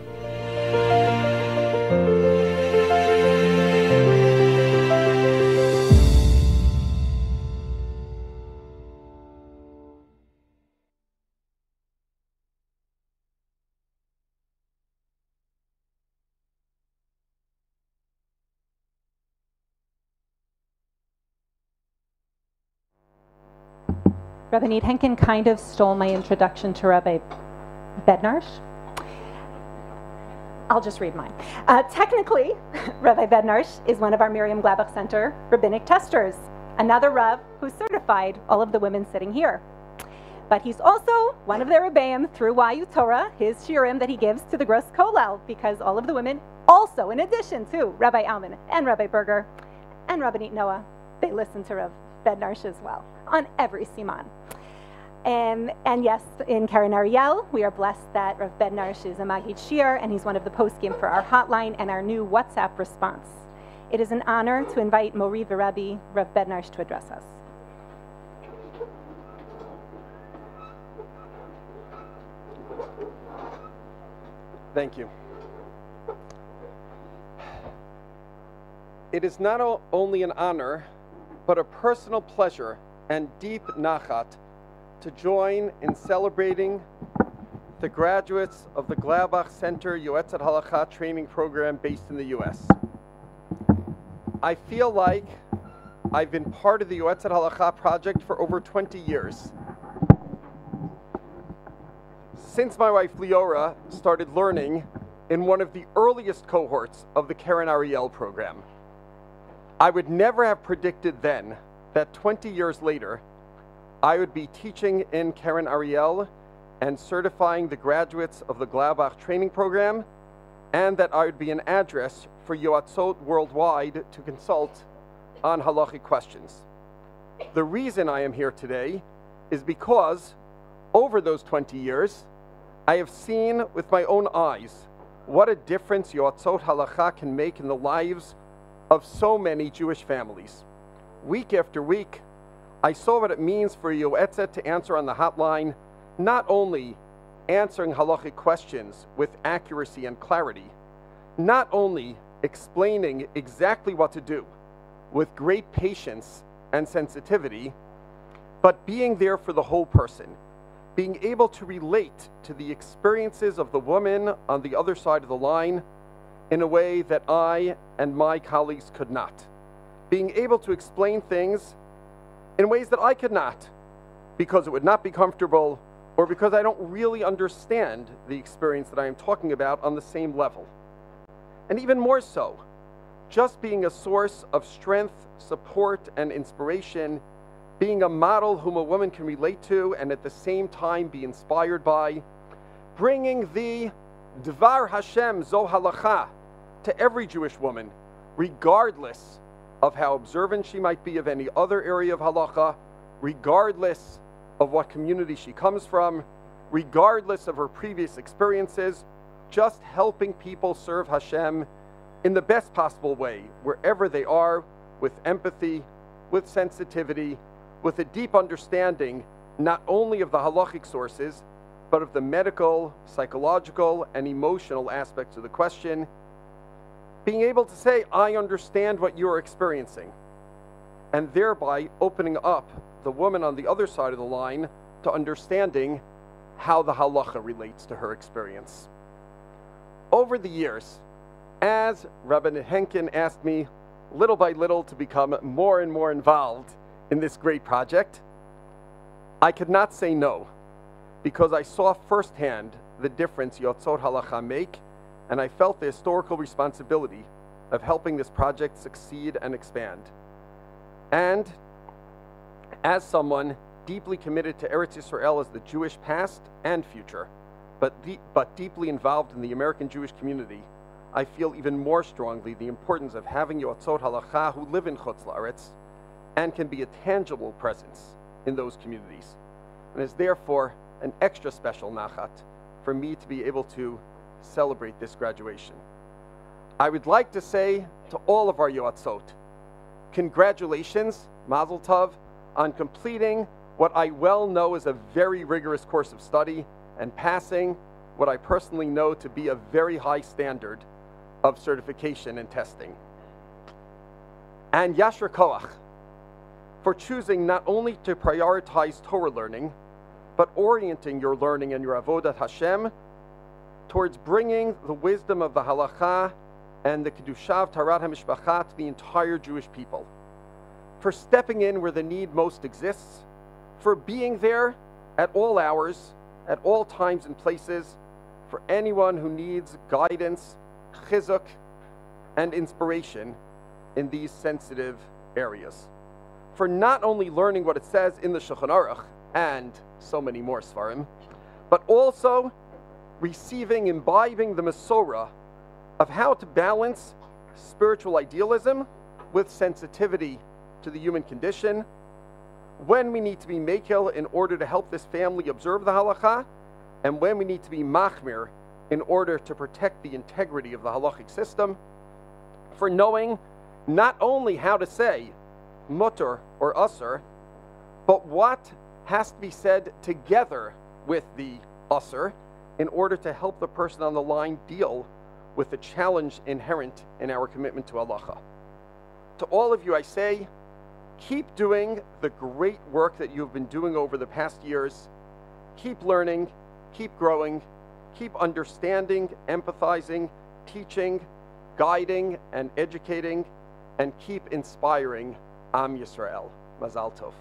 Rabbanit Henkin kind of stole my introduction to Rabbi Bednarsh. I'll just read mine. Technically, Rabbi Bednarsh is one of our Miriam Glaubach Center rabbinic testers, another Rav who certified all of the women sitting here. But he's also one of the Rebbeim through YU Torah, his shiurim that he gives to the Gross Kollel, because all of the women also, in addition to Rabbi Alman and Rabbi Berger and Rabbanit Noah, they listen to Rav Bednarsh as well on every siman. And yes, in Karen Ariel, we are blessed that Rav Bednarsh is a Magid Shir, and he's one of the poskim for our hotline and our new WhatsApp response. It is an honor to invite Mori V'Rabbi Rav Bednarsh to address us. Thank you. It is not only an honor, but a personal pleasure and deep nachat to join in celebrating the graduates of the Glaubach Center Yoatzot Halacha training program based in the U.S. I feel like I've been part of the Yoatzot Halacha project for over 20 years. Since my wife Leora started learning in one of the earliest cohorts of the Karen Ariel program. I would never have predicted then that 20 years later, I would be teaching in Karen Ariel and certifying the graduates of the Glaubach training program, and that I would be an address for Yoatzot worldwide to consult on halachic questions. The reason I am here today is because over those 20 years, I have seen with my own eyes what a difference Yoatzot Halacha can make in the lives of so many Jewish families. Week after week, I saw what it means for a Yoetzet to answer on the hotline, not only answering halachic questions with accuracy and clarity, not only explaining exactly what to do with great patience and sensitivity, but being there for the whole person, being able to relate to the experiences of the woman on the other side of the line in a way that I and my colleagues could not. Being able to explain things in ways that I could not, because it would not be comfortable or because I don't really understand the experience that I am talking about on the same level. And even more so, just being a source of strength, support, and inspiration, being a model whom a woman can relate to and at the same time be inspired by, bringing the Dvar Hashem Zo Halacha to every Jewish woman, regardless of how observant she might be of any other area of halacha, regardless of what community she comes from, regardless of her previous experiences, just helping people serve Hashem in the best possible way, wherever they are, with empathy, with sensitivity, with a deep understanding not only of the halachic sources, but of the medical, psychological, and emotional aspects of the question, being able to say, I understand what you're experiencing, and thereby opening up the woman on the other side of the line to understanding how the halacha relates to her experience. Over the years, as Rabbi Henkin asked me little by little to become more and more involved in this great project, I could not say no, because I saw firsthand the difference Yoatzot Halacha make, and I felt the historical responsibility of helping this project succeed and expand. And as someone deeply committed to Eretz Yisrael as the Jewish past and future, but deeply involved in the American Jewish community, I feel even more strongly the importance of having Yoatzot Halacha who live in Chutz La'aretz and can be a tangible presence in those communities. And is therefore an extra special nachat for me to be able to celebrate this graduation. I would like to say to all of our Yoatzot, congratulations, Mazel Tov, on completing what I well know is a very rigorous course of study and passing what I personally know to be a very high standard of certification and testing. And Yashar Koach for choosing not only to prioritize Torah learning, but orienting your learning and your Avodat Hashem towards bringing the wisdom of the Halacha and the Kedushav Tarat HaMishpacha to the entire Jewish people. For stepping in where the need most exists, for being there at all hours, at all times and places, for anyone who needs guidance, chizuk, and inspiration in these sensitive areas. For not only learning what it says in the Shulchan Aruch and so many more Svarim, but also receiving, imbibing the Masorah of how to balance spiritual idealism with sensitivity to the human condition, when we need to be mekel in order to help this family observe the halacha, and when we need to be machmir in order to protect the integrity of the halachic system, for knowing not only how to say mutter or usr, but what has to be said together with the usr in order to help the person on the line deal with the challenge inherent in our commitment to halacha. To all of you I say, keep doing the great work that you've been doing over the past years. Keep learning, keep growing, keep understanding, empathizing, teaching, guiding, and educating, and keep inspiring Am Yisrael. Mazal Tov.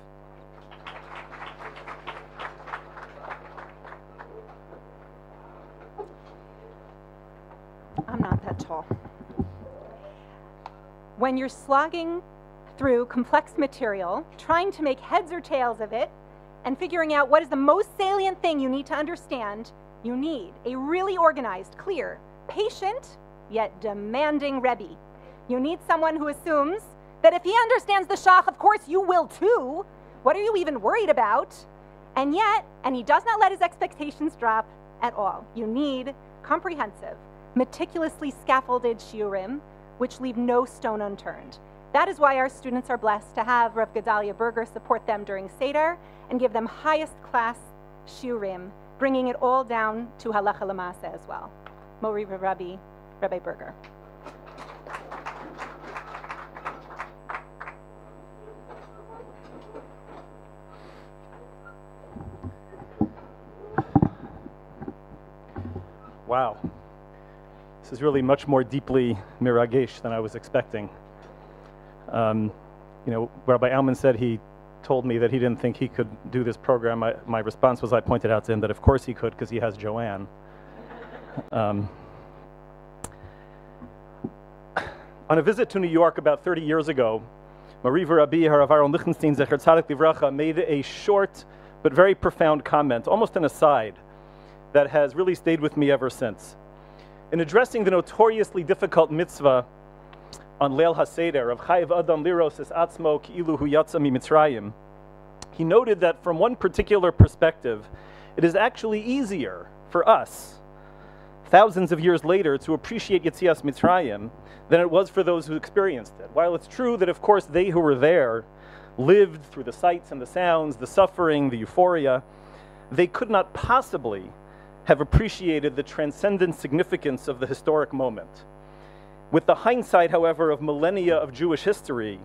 I'm not that tall. When you're slogging through complex material, trying to make heads or tails of it, and figuring out what is the most salient thing you need to understand, you need a really organized, clear, patient, yet demanding Rebbe. You need someone who assumes that if he understands the Shach, of course you will too. What are you even worried about? And he does not let his expectations drop at all. You need comprehensive, meticulously scaffolded shiurim, which leave no stone unturned. That is why our students are blessed to have Rav Gedalia Berger support them during Seder and give them highest class shiurim, bringing it all down to halacha l'maaseh as well. Mori Rabbi Berger. Wow. This is really much more deeply miragesh than I was expecting. Rabbi Alman said he told me that he didn't think he could do this program. My response was, I pointed out to him that of course he could because he has Joanne. On a visit to New York about 30 years ago, Marie Rabbi Harav Aaron Lichtenstein Zecher Tzadik Livracha made a short but very profound comment, almost an aside, that has really stayed with me ever since. In addressing the notoriously difficult mitzvah on Leil HaSeder of Chayiv Adam Liros Es Atzmo Ki'ilu Hu Yatza MiMitzrayim, he noted that from one particular perspective, it is actually easier for us, thousands of years later to appreciate Yetzias Mitzrayim than it was for those who experienced it. While it's true that, of course, they who were there lived through the sights and the sounds, the suffering, the euphoria, they could not possibly have appreciated the transcendent significance of the historic moment. With the hindsight, however, of millennia of Jewish history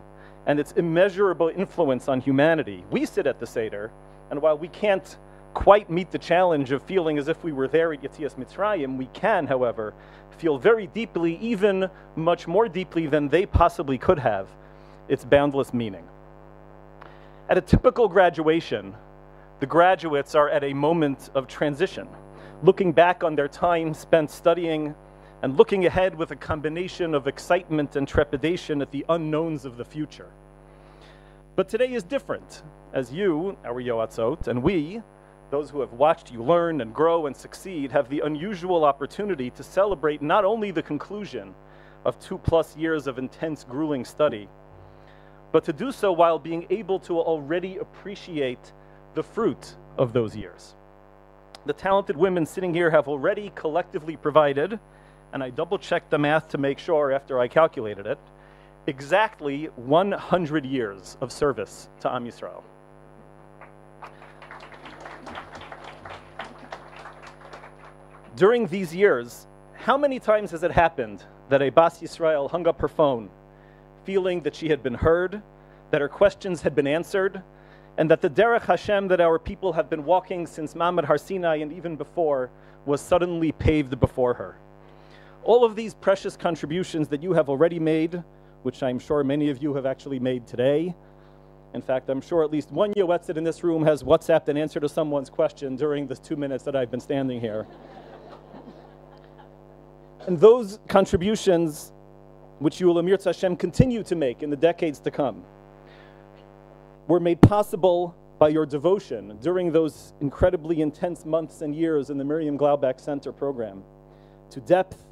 and its immeasurable influence on humanity, we sit at the Seder, and while we can't quite meet the challenge of feeling as if we were there at Yetzias Mitzrayim, we can, however, feel very deeply, even much more deeply than they possibly could have, its boundless meaning. At a typical graduation, the graduates are at a moment of transition, looking back on their time spent studying and looking ahead with a combination of excitement and trepidation at the unknowns of the future. But today is different, as you, our Yoatzot, and we, those who have watched you learn and grow and succeed, have the unusual opportunity to celebrate not only the conclusion of 2+ years of intense, grueling study, but to do so while being able to already appreciate the fruit of those years. The talented women sitting here have already collectively provided, and I double-checked the math to make sure after I calculated it, exactly 100 years of service to Am Yisrael. During these years, how many times has it happened that a Bas Yisrael hung up her phone, feeling that she had been heard, that her questions had been answered, and that the Derech Hashem that our people have been walking since Ma'amad Har Sinai and even before was suddenly paved before her? All of these precious contributions that you have already made, which I'm sure many of you have actually made today. In fact, I'm sure at least one Yoetzet in this room has WhatsApped an answer to someone's question during the 2 minutes that I've been standing here. And those contributions, which you will Amir Hashem continue to make in the decades to come, were made possible by your devotion during those incredibly intense months and years in the Miriam Glaubach Center program to depth,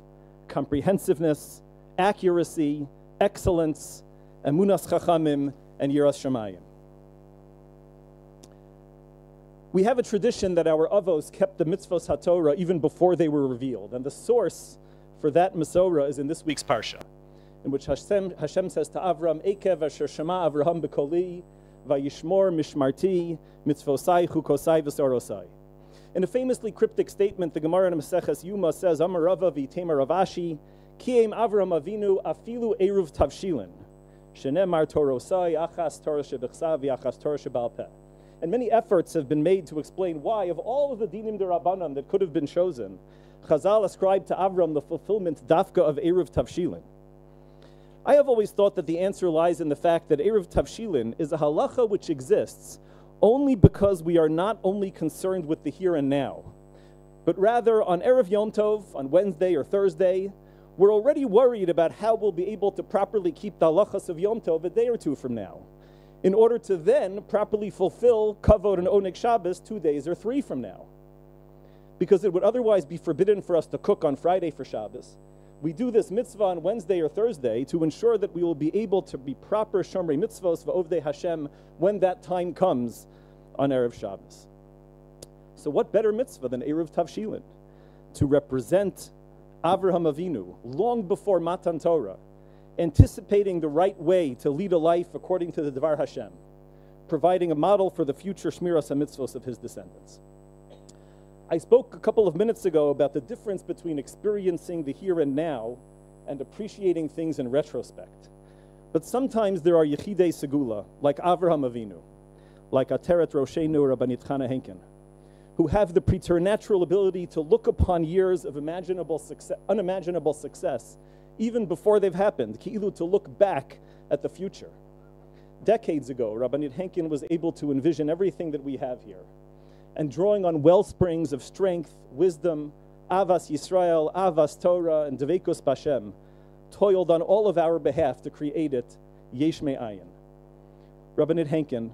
comprehensiveness, accuracy, excellence, emunas chachamim, and yiras shamayim. We have a tradition that our avos kept the mitzvos haTorah even before they were revealed, and the source for that Masorah is in this week's parsha, in which Hashem says to Avram, Ekev asher shema Avraham b'koli, vayishmor mishmarti, mitzvosai, chukosai, v'sorosai. In a famously cryptic statement, the Gemara in Maseches Yuma says, Amar Rava v'itema Rav Ashi, Kiem Avram Avinu afilu eruv tavshilin, shenemar torosai, achas torah shebichsav, achas torah shebal peh. And many efforts have been made to explain why, of all of the dinim derabanan that could have been chosen, Chazal ascribed to Avram the fulfillment dafka of eruv tavshilin. I have always thought that the answer lies in the fact that eruv tavshilin is a halacha which exists only because we are not only concerned with the here and now, but rather on Erev Yom Tov, on Wednesday or Thursday, we're already worried about how we'll be able to properly keep the halachas of Yom Tov a day or two from now, in order to then properly fulfill Kavod and Oneg Shabbos 2 days or 3 from now. Because it would otherwise be forbidden for us to cook on Friday for Shabbos. We do this mitzvah on Wednesday or Thursday to ensure that we will be able to be proper Shomrei Mitzvos v'Ovdei Hashem when that time comes on Erev Shabbos. So what better mitzvah than Eruv Tavshilin to represent Avraham Avinu long before Matan Torah, anticipating the right way to lead a life according to the Dvar Hashem, providing a model for the future Shmiras HaMitzvos of his descendants. I spoke a couple of minutes ago about the difference between experiencing the here and now and appreciating things in retrospect. But sometimes there are Yechidei Segula, like Avraham Avinu, like Ateret Roshenu Rabbanit Chana Henkin, who have the preternatural ability to look upon years of unimaginable success even before they've happened, ki'ilu, to look back at the future. Decades ago, Rabbanit Henkin was able to envision everything that we have here, and drawing on wellsprings of strength, wisdom, Avas Yisrael, Avas Torah, and Devekus Bashem, toiled on all of our behalf to create it, Yesh Me'ayin. Rabbanit Henkin,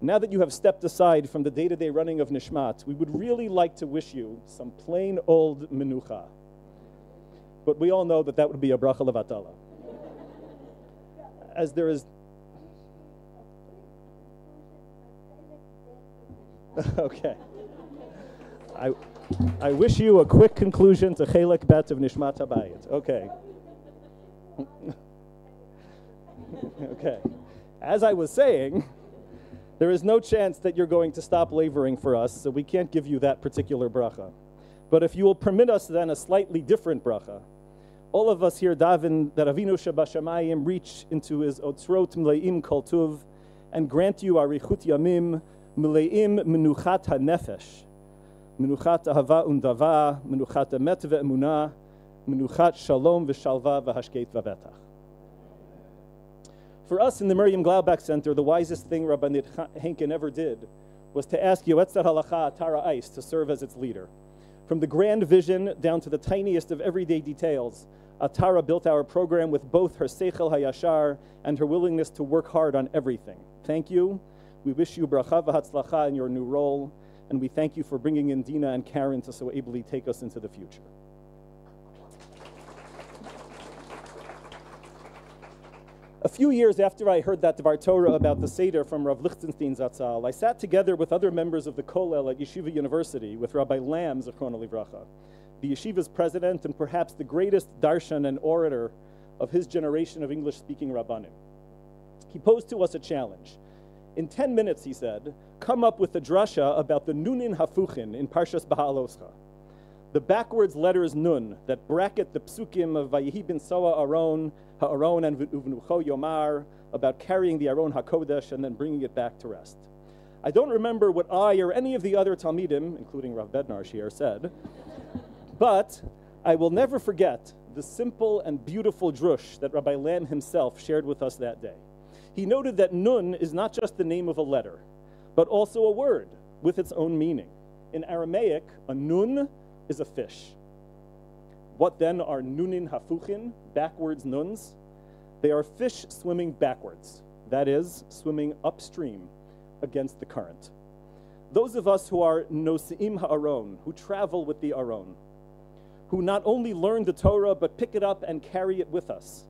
now that you have stepped aside from the day-to-day running of Nishmat, we would really like to wish you some plain old menucha. But we all know that that would be a bracha levatala. As there is... Okay. I wish you a quick conclusion to Chelek Bet of Nishmat Habayit. Okay. Okay. As I was saying, there is no chance that you're going to stop laboring for us, so we can't give you that particular bracha. But if you will permit us then a slightly different bracha, all of us here daven that Avinu Shebashamayim reach into his otzrot mleim kol tuv and grant you arichut yamim mleim menuchat hanefesh, menuchat ahava undava, menuchat emet ve'emunah, menuchat shalom v'shalva v'hashkeit v'vetach. For us in the Miriam Glaubach Center, the wisest thing Rabbanit Henkin ever did was to ask Yoatzot Halacha Tara Ice to serve as its leader. From the grand vision down to the tiniest of everyday details, Atara built our program with both her Seichel HaYashar and her willingness to work hard on everything. Thank you. We wish you bracha v'hatzlacha in your new role, and we thank you for bringing in Dina and Karen to so ably take us into the future. A few years after I heard that Dvar Torah about the Seder from Rav Lichtenstein Zatzal, I sat together with other members of the Kollel at Yeshiva University with Rabbi Lam, Zichrono Livracha, the Yeshiva's president and perhaps the greatest darshan and orator of his generation of English-speaking Rabbanim. He posed to us a challenge. In 10 minutes, he said, come up with a drasha about the Nunin Hafuchin in Parshas Baha'aloscha. The backwards letters Nun that bracket the psukim of Vayehi bin Soa Aron, Ha'aron and Uvnucho Yomar, about carrying the Aron HaKodesh and then bringing it back to rest. I don't remember what I or any of the other Talmidim, including Rav Bednar here, said, but I will never forget the simple and beautiful drush that Rabbi Lam himself shared with us that day. He noted that Nun is not just the name of a letter, but also a word with its own meaning. In Aramaic, a Nun is a fish. What then are Nunin Hafuchin, backwards nuns? They are fish swimming backwards, that is, swimming upstream against the current. Those of us who are Noseim Ha'aron, who travel with the Aron, who not only learn the Torah but pick it up and carry it with us,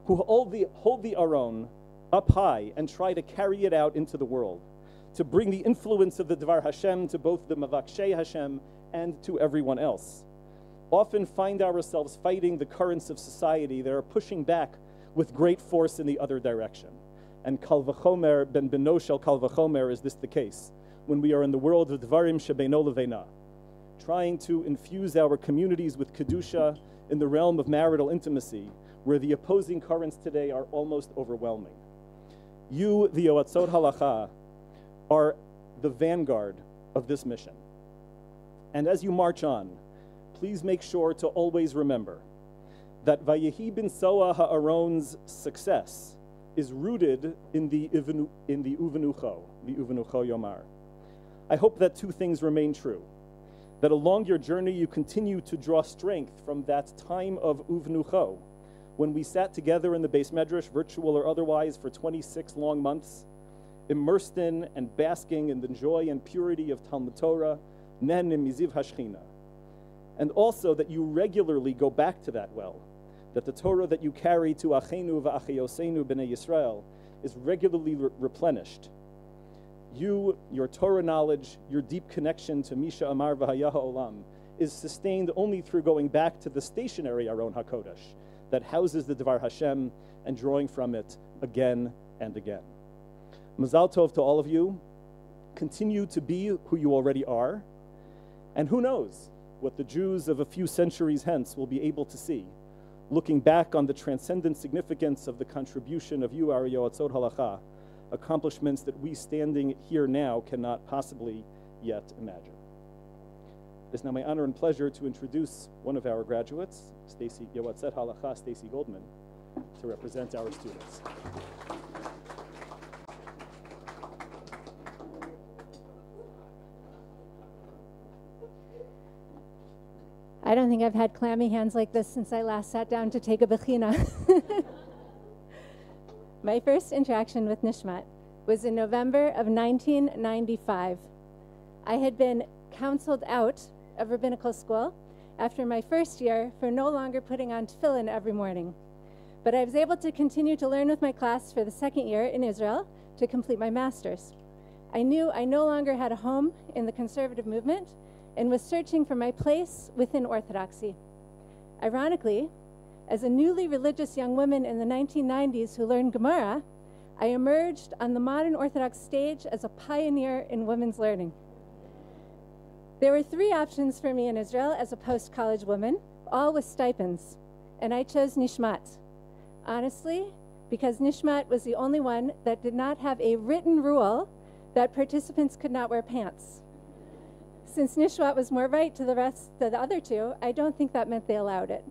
who hold the Aron up high and try to carry it out into the world, to bring the influence of the Dvar Hashem to both the Mavakshei Hashem and to everyone else, often find ourselves fighting the currents of society that are pushing back with great force in the other direction. And Kal V'chomer, Ben Beno Shel Kal V'chomer, is this the case when we are in the world of Dvarim Shebeino Leveina, trying to infuse our communities with Kedusha in the realm of marital intimacy, where the opposing currents today are almost overwhelming. You, the Yoatzot Halacha, are the vanguard of this mission. And as you march on, please make sure to always remember that Vayehi bin Soa Ha'aron's success is rooted in the Uvenucho Yomar. I hope that two things remain true. That along your journey you continue to draw strength from that time of Uvnucho, when we sat together in the Beis Medrash, virtual or otherwise, for 26 long months, immersed in and basking in the joy and purity of Talmud Torah, Nen Miziv Hashchina. And also that you regularly go back to that well, that the Torah that you carry to Achenu v'Achayosenu b'nei Yisrael is regularly replenished. You, your Torah knowledge, your deep connection to Misha Amar v'Hayaha Olam is sustained only through going back to the stationary Aron HaKodesh that houses the Dvar Hashem and drawing from it again and again. Mazal Tov to all of you. Continue to be who you already are. And who knows what the Jews of a few centuries hence will be able to see, looking back on the transcendent significance of the contribution of you, our Yoatzot Halacha, accomplishments that we standing here now cannot possibly yet imagine. It is now my honor and pleasure to introduce one of our graduates, Stacy Yoatzot Halacha, Stacy Goldman, to represent our students. I don't think I've had clammy hands like this since I last sat down to take a bechina. My first interaction with Nishmat was in November of 1995. I had been counseled out of rabbinical school after my first year for no longer putting on tefillin every morning. But I was able to continue to learn with my class for the second year in Israel to complete my master's. I knew I no longer had a home in the conservative movement, and was searching for my place within Orthodoxy. Ironically, as a newly religious young woman in the 1990s who learned Gemara, I emerged on the modern Orthodox stage as a pioneer in women's learning. There were 3 options for me in Israel as a post-college woman, all with stipends, and I chose Nishmat. Honestly, because Nishmat was the only one that did not have a written rule that participants could not wear pants. Since Nishmat was more right to the other 2, I don't think that meant they allowed it.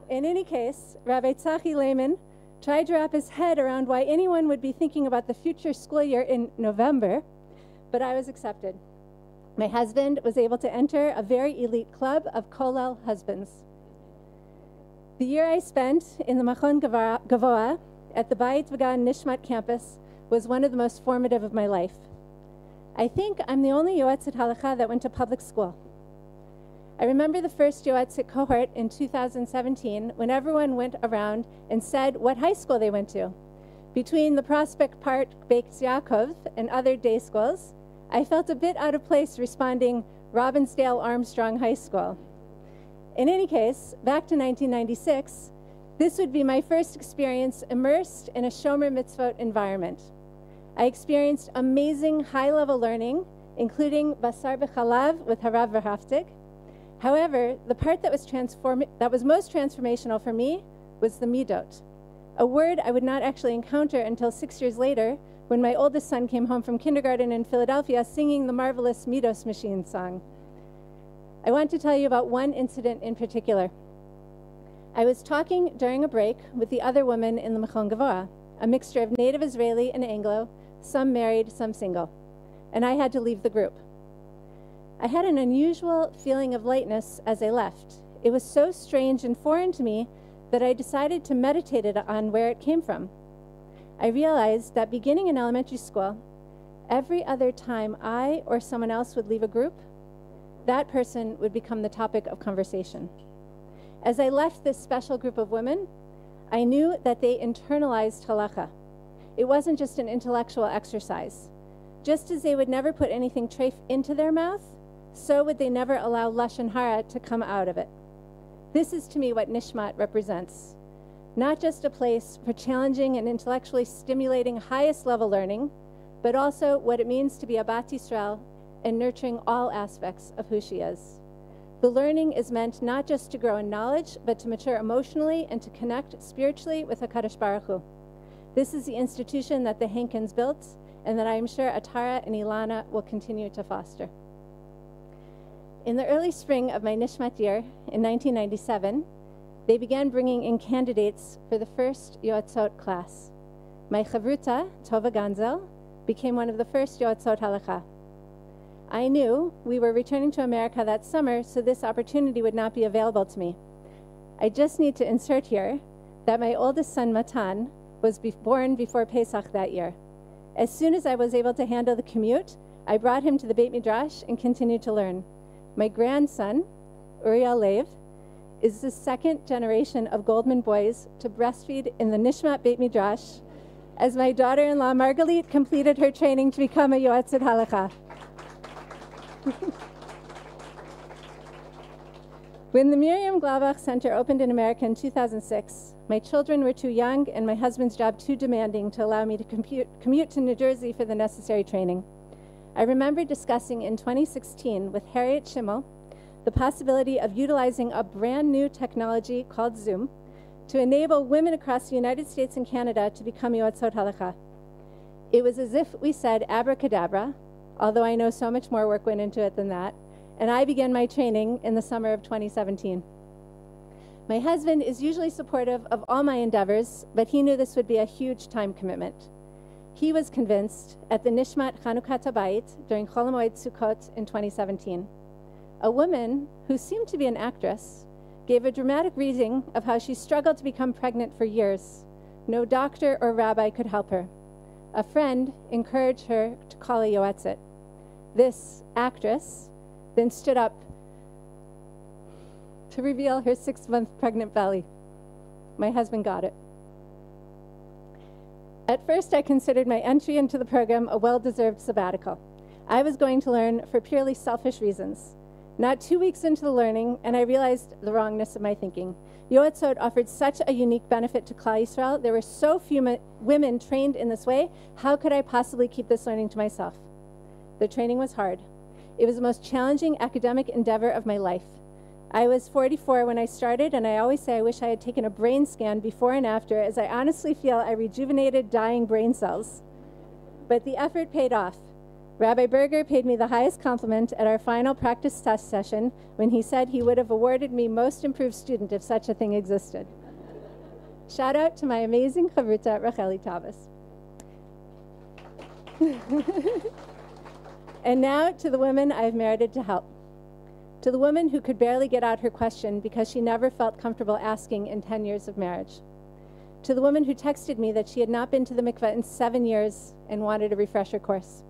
In any case, Rabbi Tzachi Lehman tried to wrap his head around why anyone would be thinking about the future school year in November, but I was accepted. My husband was able to enter a very elite club of Kollel husbands. The year I spent in the Machon Gavoa at the Bayit V'Gan Nishmat campus was one of the most formative of my life. I think I'm the only Yoatzot Halacha that went to public school. I remember the first Yoatzot cohort in 2017 when everyone went around and said what high school they went to. Between the Prospect Park Beit Yaakov and other day schools, I felt a bit out of place responding Robbinsdale Armstrong High School. In any case, back to 1996, this would be my first experience immersed in a Shomer Mitzvot environment. I experienced amazing high-level learning, including Basar B'Chalav with Harav Verhaftig. However, the part that was most transformational for me was the midot, a word I would not actually encounter until 6 years later when my oldest son came home from kindergarten in Philadelphia singing the marvelous Midos Machine song. I want to tell you about one incident in particular. I was talking during a break with the other women in the Machon Gavoa, a mixture of native Israeli and Anglo, some married, some single, and I had to leave the group. I had an unusual feeling of lightness as I left. It was so strange and foreign to me that I decided to meditate on where it came from. I realized that beginning in elementary school, every other time I or someone else would leave a group, that person would become the topic of conversation. As I left this special group of women, I knew that they internalized Halacha. It wasn't just an intellectual exercise. Just as they would never put anything treif into their mouth, so would they never allow Lashon Hara to come out of it. This is to me what Nishmat represents. Not just a place for challenging and intellectually stimulating highest level learning, but also what it means to be a Bat Yisrael and nurturing all aspects of who she is. The learning is meant not just to grow in knowledge, but to mature emotionally and to connect spiritually with HaKadosh Baruch Hu. This is the institution that the Henkins built, and that I am sure Atara and Ilana will continue to foster. In the early spring of my Nishmat year, in 1997, they began bringing in candidates for the first Yoatzot class. My chavruta, Tova Ganzel, became one of the first Yoatzot Halacha. I knew we were returning to America that summer, so this opportunity would not be available to me. I just need to insert here that my oldest son, Matan, was born before Pesach that year. As soon as I was able to handle the commute, I brought him to the Beit Midrash and continued to learn. My grandson, Uriel Lev, is the second generation of Goldman boys to breastfeed in the Nishmat Beit Midrash, as my daughter-in-law Margalit completed her training to become a Yoatzot Halacha. When the Miriam Glaubach Center opened in America in 2006, my children were too young and my husband's job too demanding to allow me to commute to New Jersey for the necessary training. I remember discussing in 2016 with Harriet Schimmel the possibility of utilizing a brand new technology called Zoom to enable women across the United States and Canada to become Yoatzot Halacha. It was as if we said abracadabra, although I know so much more work went into it than that, and I began my training in the summer of 2017. My husband is usually supportive of all my endeavors, but he knew this would be a huge time commitment. He was convinced at the Nishmat Chanukah Habayit during Chol HaMoed Sukkot in 2017. A woman who seemed to be an actress gave a dramatic reading of how she struggled to become pregnant for years. No doctor or rabbi could help her. A friend encouraged her to call a Yoatzot. This actress then stood up to reveal her 6-month pregnant belly. My husband got it. At first, I considered my entry into the program a well-deserved sabbatical. I was going to learn for purely selfish reasons. Not 2 weeks into the learning, and I realized the wrongness of my thinking. Yoatzot offered such a unique benefit to Klal Yisrael. There were so few women trained in this way. How could I possibly keep this learning to myself? The training was hard. It was the most challenging academic endeavor of my life. I was 44 when I started, and I always say I wish I had taken a brain scan before and after, as I honestly feel I rejuvenated dying brain cells. But the effort paid off. Rabbi Berger paid me the highest compliment at our final practice test session when he said he would have awarded me Most Improved Student if such a thing existed. Shout out to my amazing chavruta, Racheli Tavis. And now to the women I have merited to help. To the woman who could barely get out her question because she never felt comfortable asking in 10 years of marriage. To the woman who texted me that she had not been to the mikveh in 7 years and wanted a refresher course.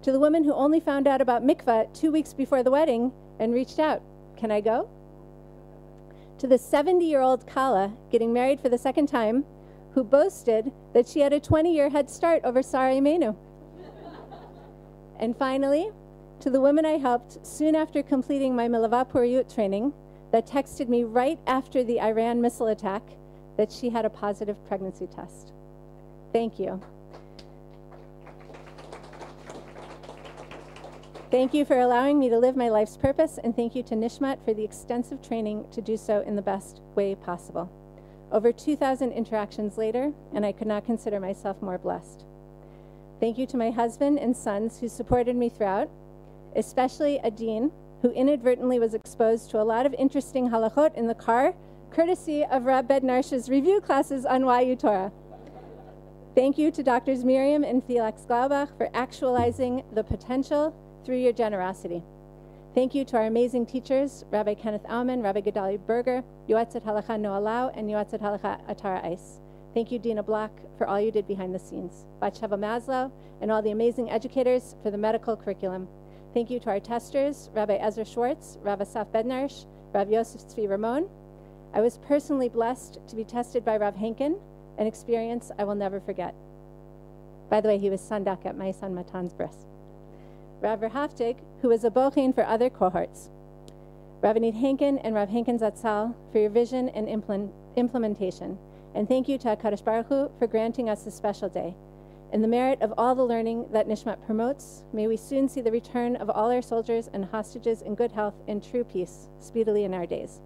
To the woman who only found out about mikveh 2 weeks before the wedding and reached out, can I go? To the 70-year-old Kala getting married for the second time who boasted that she had a 20-year head start over Sarah Imenu. And finally, to the woman I helped soon after completing my Milavah Puriyut training that texted me right after the Iran missile attack that she had a positive pregnancy test. Thank you. Thank you for allowing me to live my life's purpose, and thank you to Nishmat for the extensive training to do so in the best way possible. Over 2,000 interactions later, and I could not consider myself more blessed. Thank you to my husband and sons who supported me throughout, especially Adin, who inadvertently was exposed to a lot of interesting halachot in the car, courtesy of Rab Bednarsh's review classes on YU Torah. Thank you to Drs. Miriam and Felix Glaubach for actualizing the potential through your generosity. Thank you to our amazing teachers, Rabbi Kenneth Aumann, Rabbi Gedali Berger, Yoatzot Halacha Noah Lau, and Yoatzot Halacha Atara Eis. Thank you, Dina Block, for all you did behind the scenes. Batsheva Maslow, and all the amazing educators for the medical curriculum. Thank you to our testers, Rabbi Ezra Schwartz, Rav Asaf Bednarsh, Rav Yosef Tzvi Ramon. I was personally blessed to be tested by Rav Henkin, an experience I will never forget. By the way, he was sandak at my son Matan's bris. Rav Verhaftig, who was a bochin for other cohorts. Rav Anit Henkin and Rav Henkin Zatzal for your vision and implementation. And thank you to HaKadosh Baruch Hu for granting us this special day. In the merit of all the learning that Nishmat promotes, may we soon see the return of all our soldiers and hostages in good health and true peace, speedily in our days.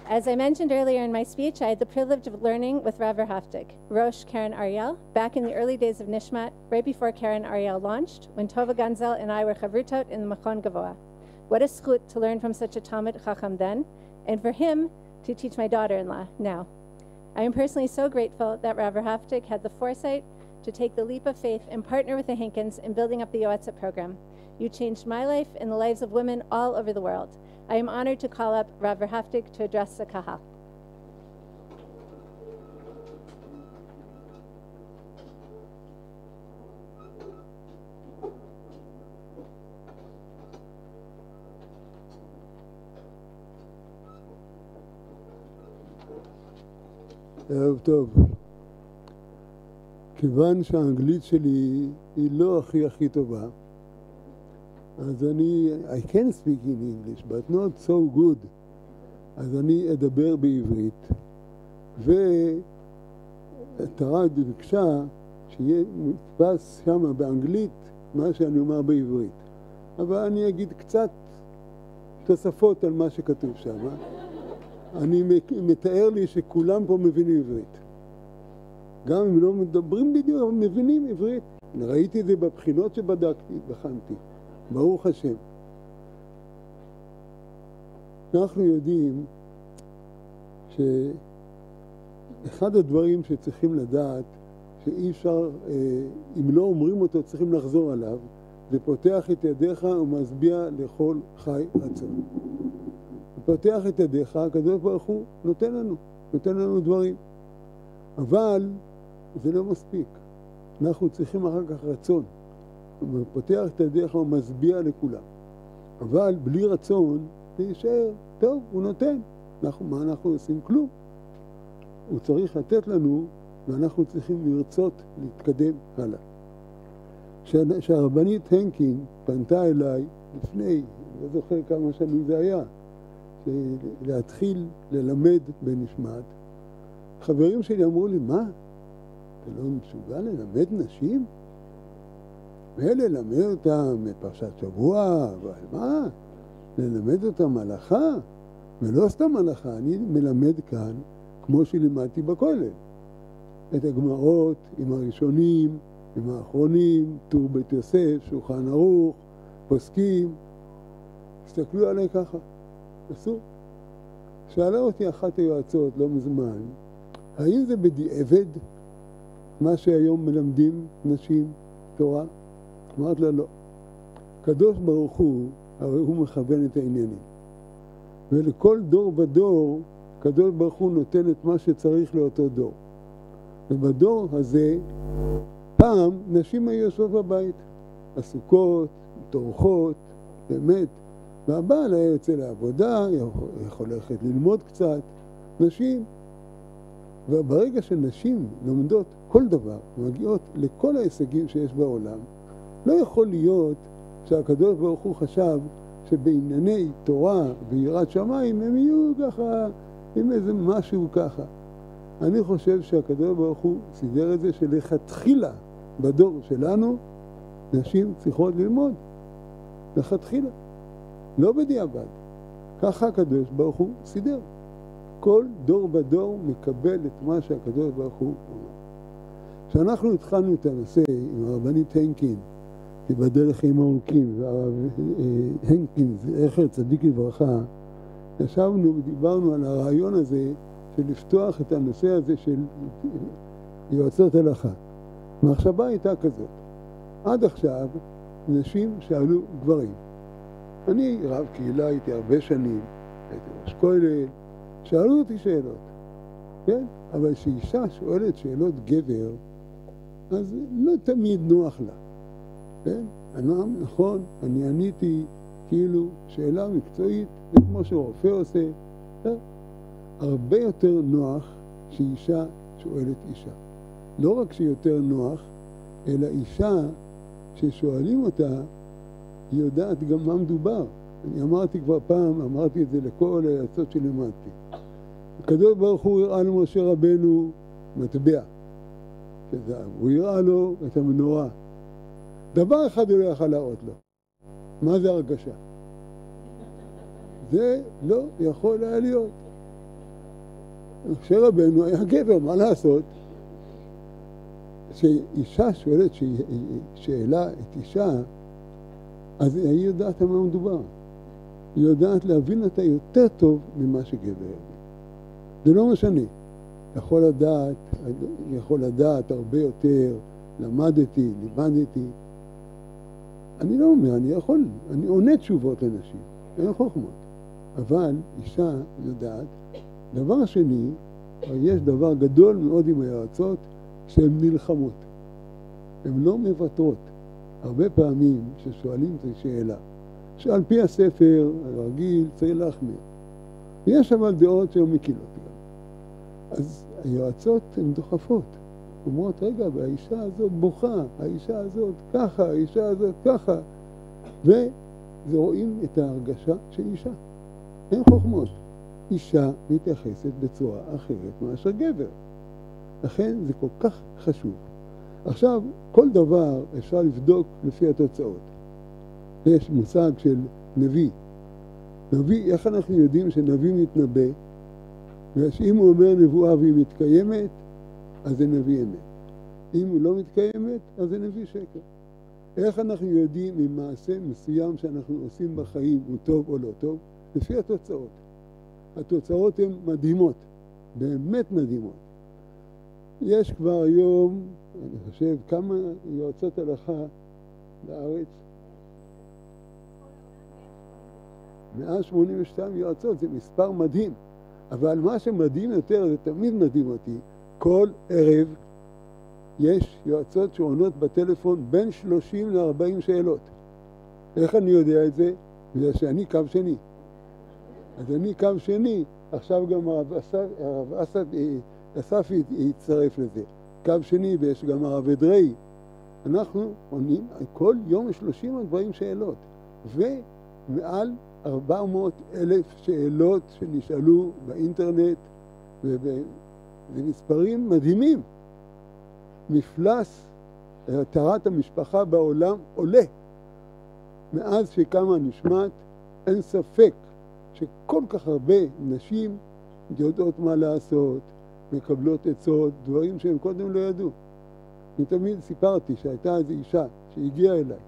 As I mentioned earlier in my speech, I had the privilege of learning with Rav Verhaftig, Rosh Karen Ariel, back in the early days of Nishmat, right before Karen Ariel launched, when Tova Ganzel and I were chavrutot in the Machon Gavoa. What a schut to learn from such a Talmid Chacham then, and for him to teach my daughter-in-law now. I am personally so grateful that Rav Verhaftig had the foresight to take the leap of faith and partner with the Henkins in building up the Yoatzot program. You changed my life and the lives of women all over the world. I am honored to call up Rav Verhaftig to address the Kahal. ערב טוב. כיוון שהאנגלית שלי היא לא הכי טובה, אז I can speak in English, but not so good. אז אני אדבר בעברית. ותרד בבקשה שיהיה מודפס שם באנגלית מה שאני אומר בעברית. אבל אני אגיד קצת תוספות על מה שכתוב שם. אני מתאר לי שכולם פה מבינים עברית. גם אם לא מדברים בדיוק, אבל מבינים עברית. ראיתי את זה בבחינות שבדקתי, בחנתי. ברוך השם. אנחנו יודעים שאחד הדברים שצריכים לדעת, שאי אפשר, אם לא אומרים אותו, צריכים לחזור עליו, זה פותח את ידיך ומשביע לכל חי רצון. פותח את ידיך, הקדוש ברוך הוא נותן לנו דברים. אבל זה לא מספיק. אנחנו צריכים אחר כך רצון. הוא פותח את ידיך ומשביע לכולם. אבל בלי רצון, זה יישאר. טוב, הוא נותן. מה אנחנו עושים? כלום. הוא צריך לתת לנו, ואנחנו צריכים לרצות להתקדם הלאה. שהרבנית הנקין פנתה אליי לפני, לא זוכר כמה שנים זה היה, להתחיל ללמד בנשמת, חברים שלי אמרו לי, מה? אתה לא מסוגל ללמד נשים? וללמד אותם מפרשת שבוע, אבל מה? ללמד אותם הלכה? ולא סתם הלכה, אני מלמד כאן כמו שלימדתי בכולל. את הגמרות עם הראשונים, עם האחרונים, טור בית יוסף, שולחן ערוך, פוסקים. הסתכלו עליי ככה, אסור. שאלה אותי אחת היועצות לא מזמן, האם זה בדיעבד מה שהיום מלמדים נשים תורה? אמרת לה לא. קדוש ברוך הוא, הרי הוא מכוון את העניינים. ולכל דור ודור, קדוש ברוך הוא נותן את מה שצריך לאותו דור. ובדור הזה, פעם נשים היו יושבות בבית, עסוקות, טורחות, באמת. והבעל היה יוצא לעבודה, יכול ללכת ללמוד קצת, נשים. וברגע שנשים לומדות כל דבר, מגיעות לכל ההישגים שיש בעולם, לא יכול להיות שהקדוש ברוך הוא חשב שבענייני תורה ויראת שמיים הם יהיו ככה, עם איזה משהו ככה. אני חושב שהקדוש ברוך הוא סידר את זה שלכתחילה בדור שלנו נשים צריכות ללמוד. לכתחילה. לא בדיעבד. ככה הקדוש ברוך הוא סידר. כל דור בדור מקבל את מה שהקדוש ברוך הוא אומר. כשאנחנו התחלנו את הנושא עם הרבנית הנקין, תיבדל לחיים ארוכים, והרב הנקין, זכר צדיק לברכה, ישבנו ודיברנו על הרעיון הזה של לפתוח את הנושא הזה של יועצות הלכה. המחשבה הייתה כזאת. עד עכשיו נשים שאלו גברים. אני רב קהילה, הייתי הרבה שנים, הייתי ראש כולל, שאלו אותי שאלות, כן? אבל כשאישה שואלת שאלות גבר, אז לא תמיד נוח לה, כן? נכון, אני עניתי כאילו שאלה מקצועית, זה כמו שרופא עושה, כן? הרבה יותר נוח שאישה שואלת אישה. לא רק שיותר נוח, אלא אישה ששואלים אותה, היא יודעת גם מה מדובר. אני אמרתי כבר פעם, אמרתי את זה לכל היועצות שלימדתי. הקדוש ברוך הוא הראה למשה רבנו מטבע של זהב. הוא הראה לו את המנורה. דבר אחד הוא לא יכל להראות לו. מה זה הרגשה? זה לא יכול היה להיות. משה רבנו היה גבר, מה לעשות? שאישה שואלת שאלה את אישה, אז היא יודעת על מה מדובר. היא יודעת להבין אותה יותר טוב ממה שגבר יבין. זה לא משנה. יכול לדעת הרבה יותר, לימדתי. אני לא אומר, אני עונה תשובות לנשים, אין חוכמות. אבל אישה יודעת. דבר שני, יש דבר גדול מאוד עם היועצות, שהן נלחמות. הן לא מוותרות. הרבה פעמים ששואלים את השאלה, שעל פי הספר הרגיל צריך להחמיר. יש אבל דעות שהן מקילות גם. אז היועצות הן דוחפות. אומרות, רגע, והאישה הזאת בוכה, האישה הזאת ככה, האישה הזאת ככה. ורואים את ההרגשה של אישה. אין חוכמות. אישה מתייחסת בצורה אחרת מאשר גבר. לכן זה כל כך חשוב. עכשיו, כל דבר אפשר לבדוק לפי התוצאות. יש מושג של נביא. נביא, איך אנחנו יודעים שנביא מתנבא? ואם הוא אומר נבואה והיא מתקיימת, אז זה נביא אמת. אם הוא לא מתקיימת, אז זה נביא שקר. איך אנחנו יודעים אם מעשה מסוים שאנחנו עושים בחיים הוא טוב או לא טוב? לפי התוצאות. התוצאות הן מדהימות, באמת מדהימות. יש כבר היום, אני חושב, כמה יועצות הלכה בארץ? 182 יועצות, זה מספר מדהים. אבל מה שמדהים יותר, זה תמיד מדהים אותי, כל ערב יש יועצות שעונות בטלפון בין 30 ל-40 שאלות. איך אני יודע את זה? בגלל שאני קו שני. אז אני קו שני, עכשיו גם הרב אסד אסף יצטרף לזה. קו שני, ויש גם הרב אדרעי. אנחנו עונים כל יום 30 שאלות, ומעל 400,000 שאלות שנשאלו באינטרנט, ומספרים מדהימים. מפלס התרת המשפחה בעולם עולה. מאז שקמה נשמת, אין ספק שכל כך הרבה נשים יודעות מה לעשות, מקבלות עצות, דברים שהם קודם לא ידעו. אני תמיד סיפרתי שהייתה איזו אישה שהגיעה אליי,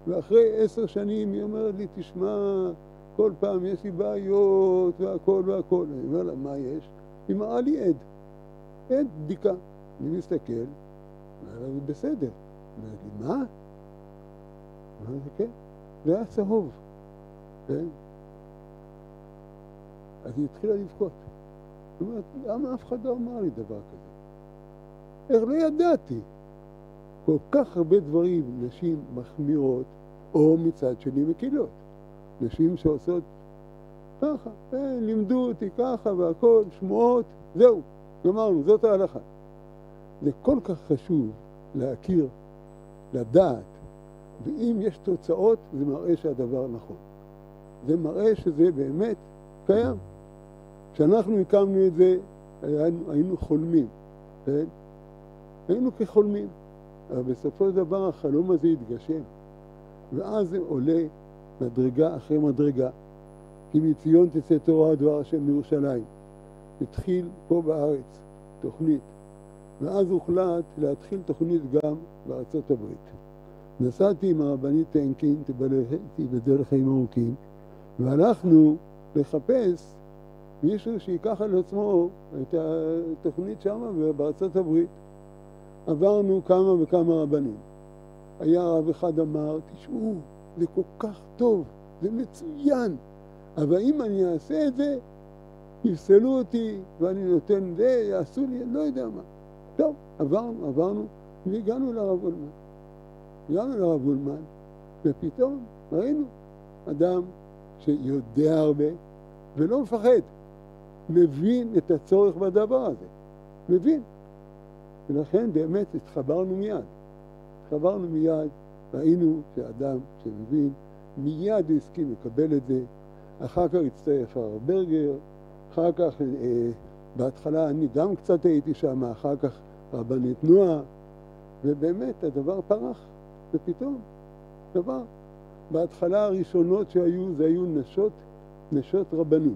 ואחרי 10 שנים היא אומרת לי, תשמע, כל פעם יש לי בעיות והכל והכל. אני אומר לה, מה יש? היא מראה לי עד בדיקה. אני מסתכל, אומר לה, זה בסדר. היא אומרת לי, מה? אמרתי, כן, זה היה צהוב. כן? אז היא התחילה לבכות. היא אומרת, למה אף אחד לא אמר לי דבר כזה? איך לא ידעתי? כל כך הרבה דברים, נשים מחמירות, או מצד שני מקילות. נשים שעושות ככה, לימדו אותי ככה והכל, שמועות, זהו, גמרנו, זאת ההלכה. זה כל כך חשוב להכיר, לדעת, ואם יש תוצאות, זה מראה שהדבר נכון. זה מראה שזה באמת קיים. כשאנחנו הקמנו את זה, היינו חולמים, כן? היינו כחולמים, אבל בסופו של דבר החלום הזה התגשם, ואז זה עולה מדרגה אחרי מדרגה, כי מציון תצא תורה דבר השם מירושלים. התחיל פה בארץ תוכנית, ואז הוחלט להתחיל תוכנית גם בארצות הברית. נסעתי עם הרבנית טנקין, תבלתי בדרך חיים ארוכים, והלכנו לחפש מישהו שיקח על עצמו את התוכנית שם בארצות הברית. עברנו כמה וכמה רבנים. היה רב אחד אמר, תשמעו, זה כל כך טוב, זה מצוין, אבל אם אני אעשה את זה, יפסלו אותי ואני נותן זה, יעשו לי, לא יודע מה. טוב, עברנו, והגענו לרב אולמן. הגענו לרב אולמן, ופתאום ראינו אדם שיודע הרבה ולא מפחד, מבין את הצורך בדבר הזה, מבין. ולכן באמת התחברנו מיד, ראינו שאדם שמבין, מיד הוא הסכים לקבל את זה. אחר כך הצטרף הרב ברגר, אחר כך, בהתחלה אני גם קצת הייתי שם, אחר כך רבנית נועה, ובאמת הדבר פרח, ופתאום דבר. בהתחלה הראשונות שהיו, זה היו נשות רבנים.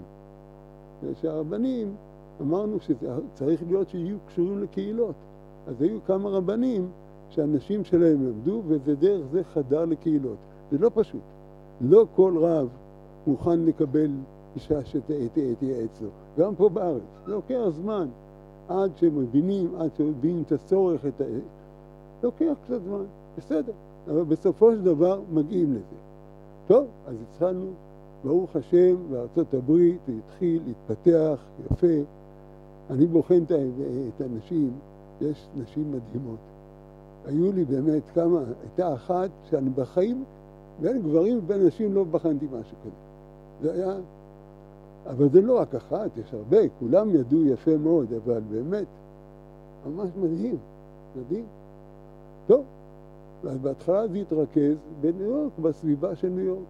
שהרבנים, אמרנו שצריך להיות שיהיו קשורים לקהילות. אז היו כמה רבנים שהאנשים שלהם למדו, וזה דרך זה חדר לקהילות. זה לא פשוט. לא כל רב מוכן לקבל אישה שתהיה אצלו. גם פה בארץ. זה לוקח זמן עד שמבינים את הצורך, לוקח קצת זמן. בסדר. אבל בסופו של דבר מגיעים לזה. טוב, אז התחלנו, ברוך השם, בארצות הברית, זה התחיל להתפתח יפה. אני בוחן את הנשים, יש נשים מדהימות. היו לי באמת כמה, הייתה אחת שאני בחיים, בין גברים ובין נשים לא בחנתי משהו כזה. זה היה, אבל זה לא רק אחת, יש הרבה, כולם ידעו יפה מאוד, אבל באמת, ממש מדהים, מדהים. טוב, אז בהתחלה זה התרכז בניו יורק, בסביבה של ניו יורק.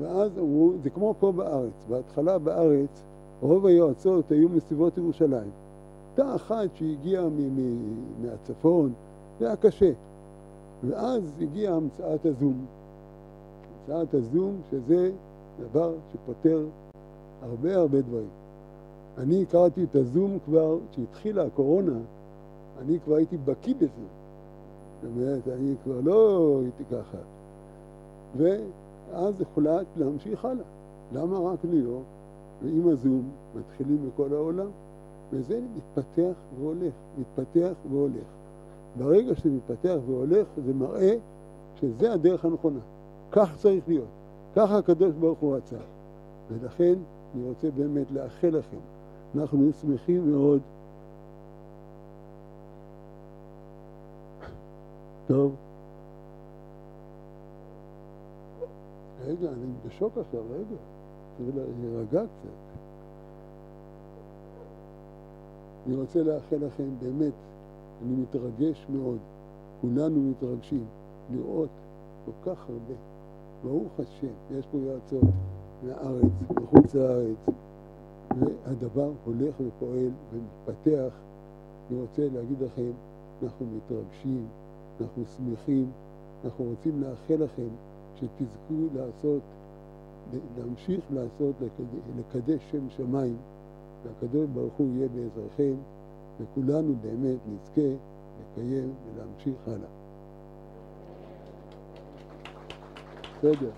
ואז אמרו, זה כמו פה בארץ, בהתחלה בארץ, רוב היועצות היו מסביבות ירושלים. הייתה אחת שהגיעה מהצפון, זה היה קשה. ואז הגיעה המצאת הזום. המצאת הזום, שזה דבר שפותר הרבה דברים. אני הכרתי את הזום כבר, כשהתחילה הקורונה, אני כבר הייתי בקיא בזה. זאת אומרת, אני כבר לא הייתי ככה. ואז הוחלט להמשיך הלאה. למה רק ניו יורק? ועם הזום מתחילים בכל העולם. וזה מתפתח והולך. ברגע שזה מתפתח והולך, זה מראה שזה הדרך הנכונה. כך צריך להיות. ככה הקדוש ברוך הוא רצה. ולכן אני רוצה באמת לאחל לכם. אנחנו שמחים מאוד. טוב. רגע, אני בשוק עכשיו, רגע. צריך להירגע קצת. אני רוצה לאחל לכם באמת, אני מתרגש מאוד, כולנו מתרגשים לראות כל כך הרבה. ברוך השם, יש פה יועצות מהארץ, מחוץ לארץ, והדבר הולך ופועל ומתפתח. אני רוצה להגיד לכם, אנחנו מתרגשים, אנחנו שמחים, אנחנו רוצים לאחל לכם שתזכו לעשות, להמשיך לעשות, לקדש שם שמיים, והקדוש ברוך הוא יהיה בעזרכם, וכולנו באמת נזכה לקיים ולהמשיך הלאה. בסדר.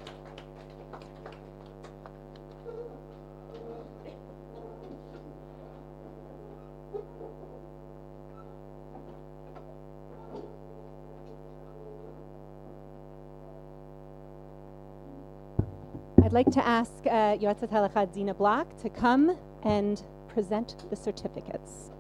I'd like to ask Yoatzot Halacha Dina Block to come and present the certificates.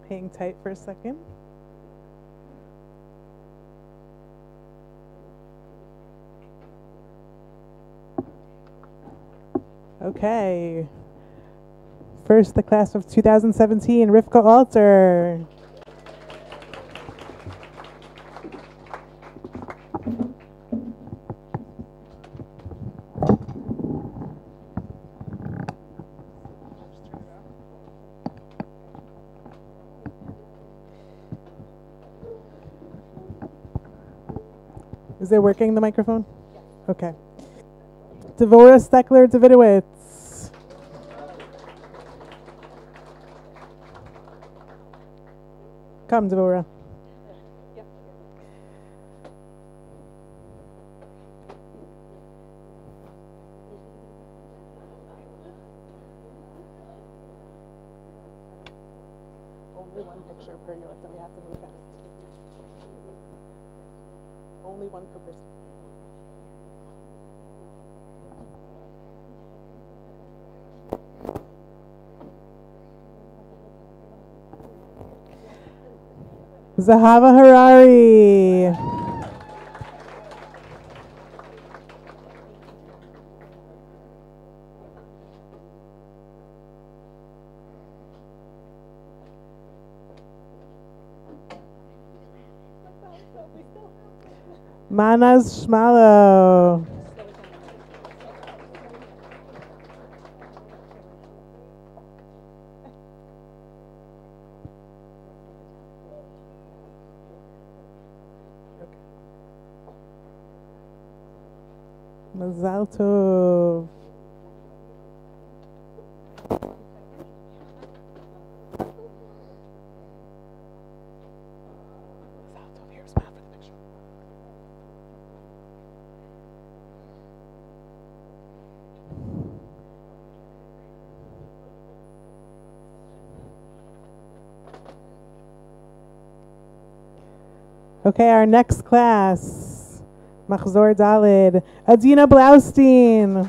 Hang tight for a second. Okay. First, the class of 2017, Rivka Alter. Is it working, the microphone? Okay. Devorah Steckler Davidowitz. Come, Devorah. Only one picture per year, then we have to move fast. Only one per person. Zahava Harari. Manaz Shmalo. Mazal Tov. Okay, our next class, Machzor Dalid, Adina Blaustein.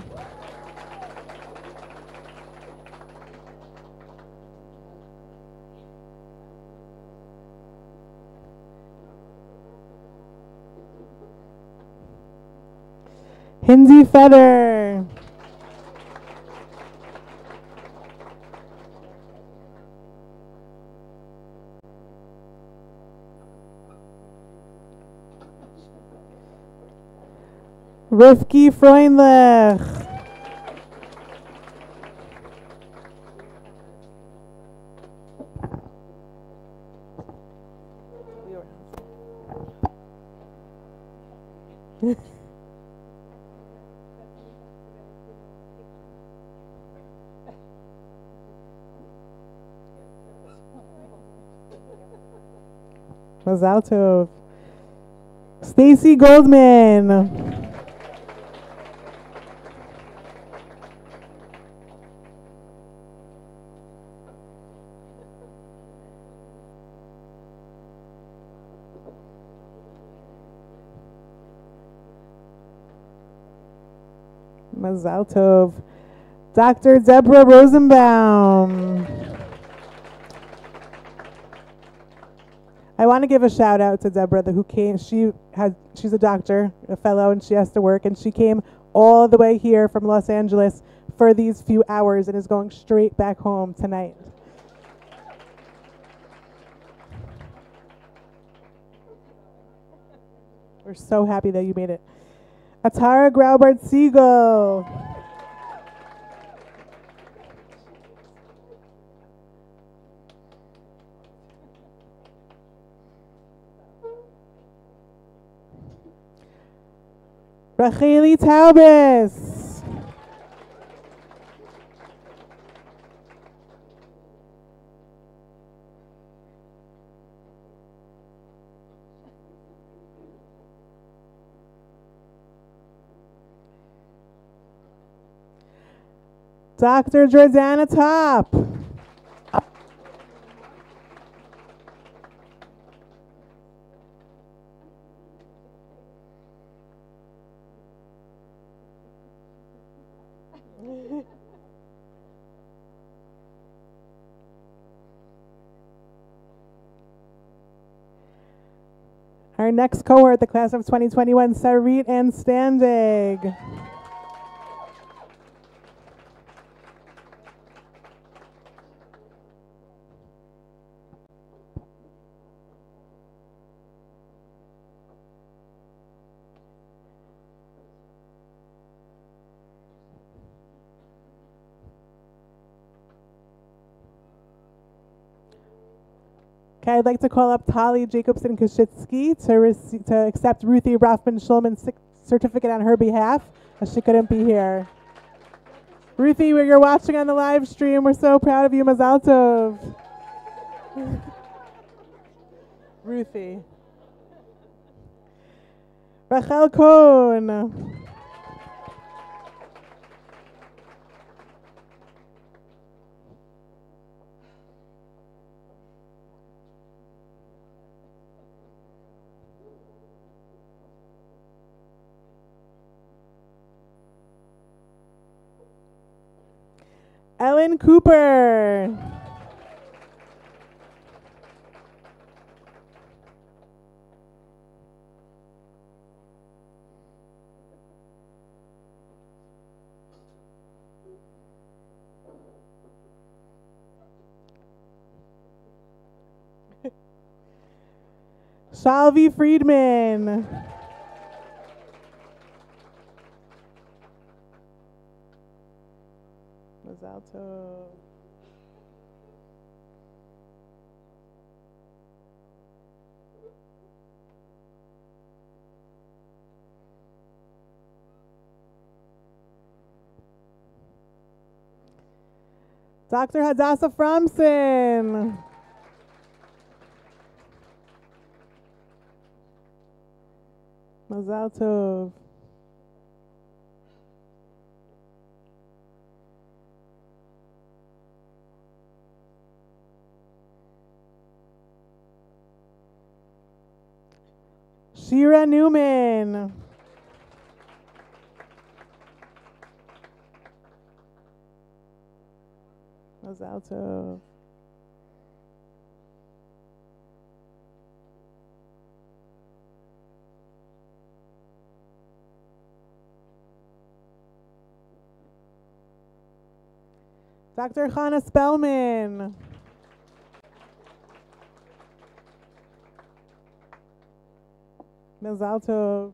Hindi Feder. Rifki Freundlich. Mazal Tov. Stacy Goldman. Mazal Tov. Dr. Deborah Rosenbaum. I want to give a shout out to Deborah who came. She's a doctor, a fellow, and she has to work, and she came all the way here from Los Angeles for these few hours and is going straight back home tonight. We're so happy that you made it. Atara Graubart-Siegel. Racheli Taubes. Dr. Jordana Top. Our next cohort, the class of 2021, Sarit and Standig. Okay, I'd like to call up Tali Jacobson-Koshitsky to accept Ruthie Rothman-Schulman's certificate on her behalf, as she couldn't be here. Ruthie, you're watching on the live stream. We're so proud of you. Mazal Tov. Ruthie. Rachel Cohn. Ellen Cooper. Shalvi Friedman. Mazal Tov. Dr. Hadassah Fromson. Mazal Tov. Shira Newman. Mazal Tov. Dr. Chana Spellman. Mazal Tov.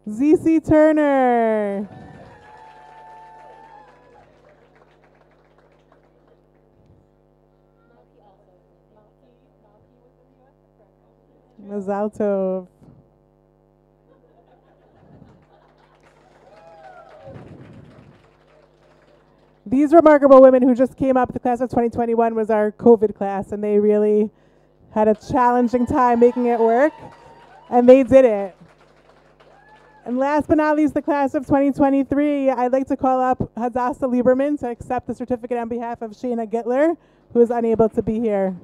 ZC Turner. Mazal Tov. These remarkable women who just came up, the class of 2021 was our COVID class, and they really had a challenging time making it work, and they did it. And last but not least, the class of 2023, I'd like to call up Hadassah Lieberman to accept the certificate on behalf of Shayna Gittler, who is unable to be here.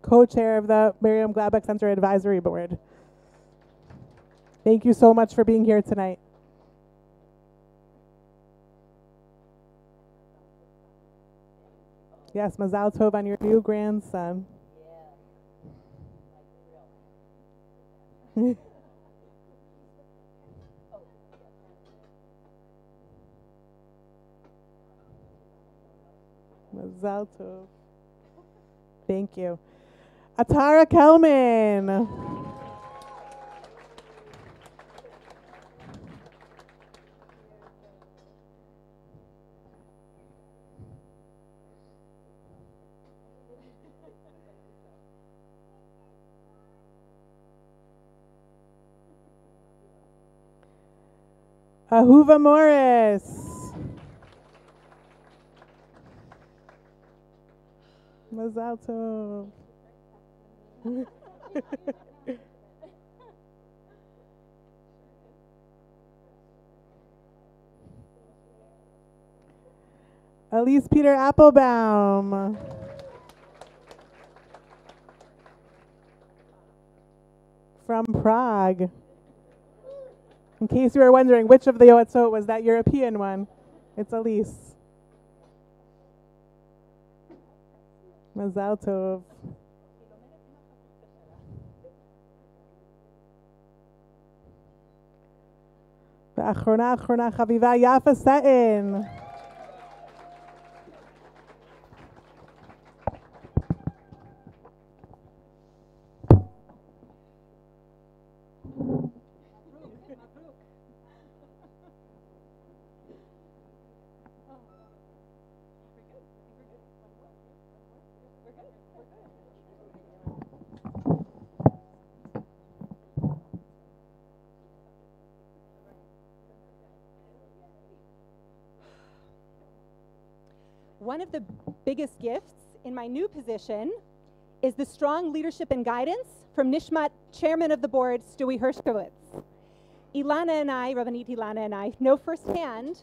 Co-chair of the Miriam Glaubach Center Advisory Board. Thank you so much for being here tonight. Yes, Mazal Tov on your new grandson. Mazal Tov. Thank you. Atara Kelman. Ahuva Morris. Mazal Tov. Elise Peter Applebaum. From Prague. In case you were wondering which of the Yoatzot was that European one, it's Elise. Mazal Tov. V'achrona Chaviva Yafa Satin. One of the biggest gifts in my new position is the strong leadership and guidance from Nishmat, chairman of the board, Stewie Hershkowitz. Ilana and I, Rabbanit Ilana and I, know firsthand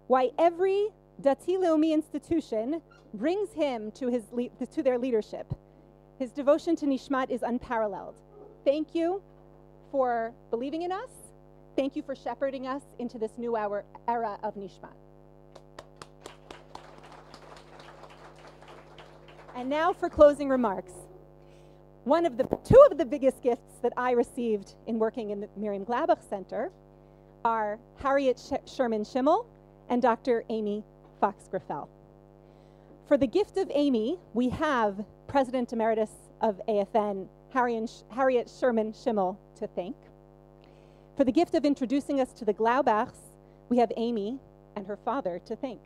why every Dati Leumi institution brings him to their leadership. His devotion to Nishmat is unparalleled. Thank you for believing in us. Thank you for shepherding us into this new era of Nishmat. And now for closing remarks. Two of the biggest gifts that I received in working in the Miriam Glaubach Center are Harriet Sherman Schimmel and Dr. Amy Fox-Griffel. For the gift of Amy, we have President Emeritus of AFN, Harriet Sherman Schimmel, to thank. For the gift of introducing us to the Glaubachs, we have Amy and her father to thank.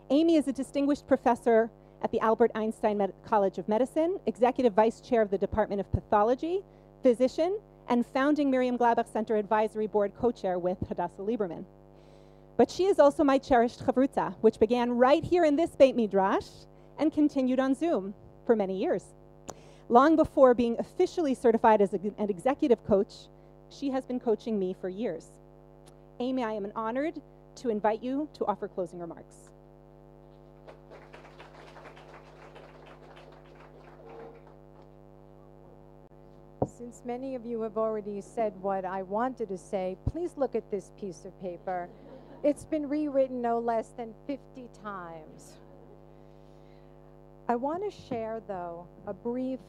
Amy is a distinguished professor at the Albert Einstein College of Medicine, Executive Vice Chair of the Department of Pathology, physician, and founding Miriam Glaubach Center Advisory Board co-chair with Hadassah Lieberman. But she is also my cherished chavruta, which began right here in this Beit Midrash and continued on Zoom for many years. Long before being officially certified as an executive coach, she has been coaching me for years. Amy, I am honored to invite you to offer closing remarks. Since many of you have already said what I wanted to say, please look at this piece of paper. It's been rewritten no less than 50 times. I want to share, though, a brief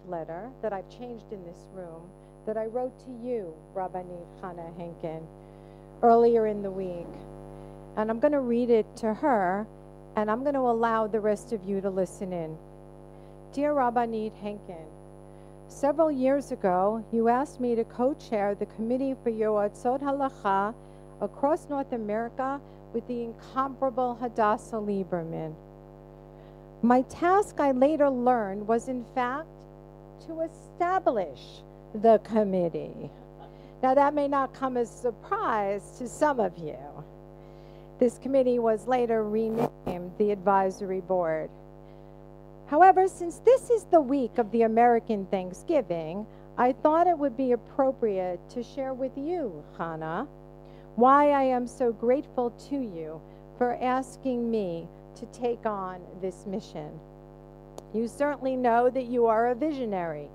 letter that I've changed in this room that I wrote to you, Rabbanit Chana Henkin, earlier in the week. And I'm going to read it to her, and I'm going to allow the rest of you to listen in. Dear Rabbanit Henkin, several years ago, you asked me to co-chair the Committee for Yoatzot Halacha across North America with the incomparable Hadassah Lieberman. My task, I later learned, was in fact to establish the committee. Now, that may not come as a surprise to some of you. This committee was later renamed the Advisory Board. However, since this is the week of the American Thanksgiving, I thought it would be appropriate to share with you, Hannah, why I am so grateful to you for asking me to take on this mission. You certainly know that you are a visionary.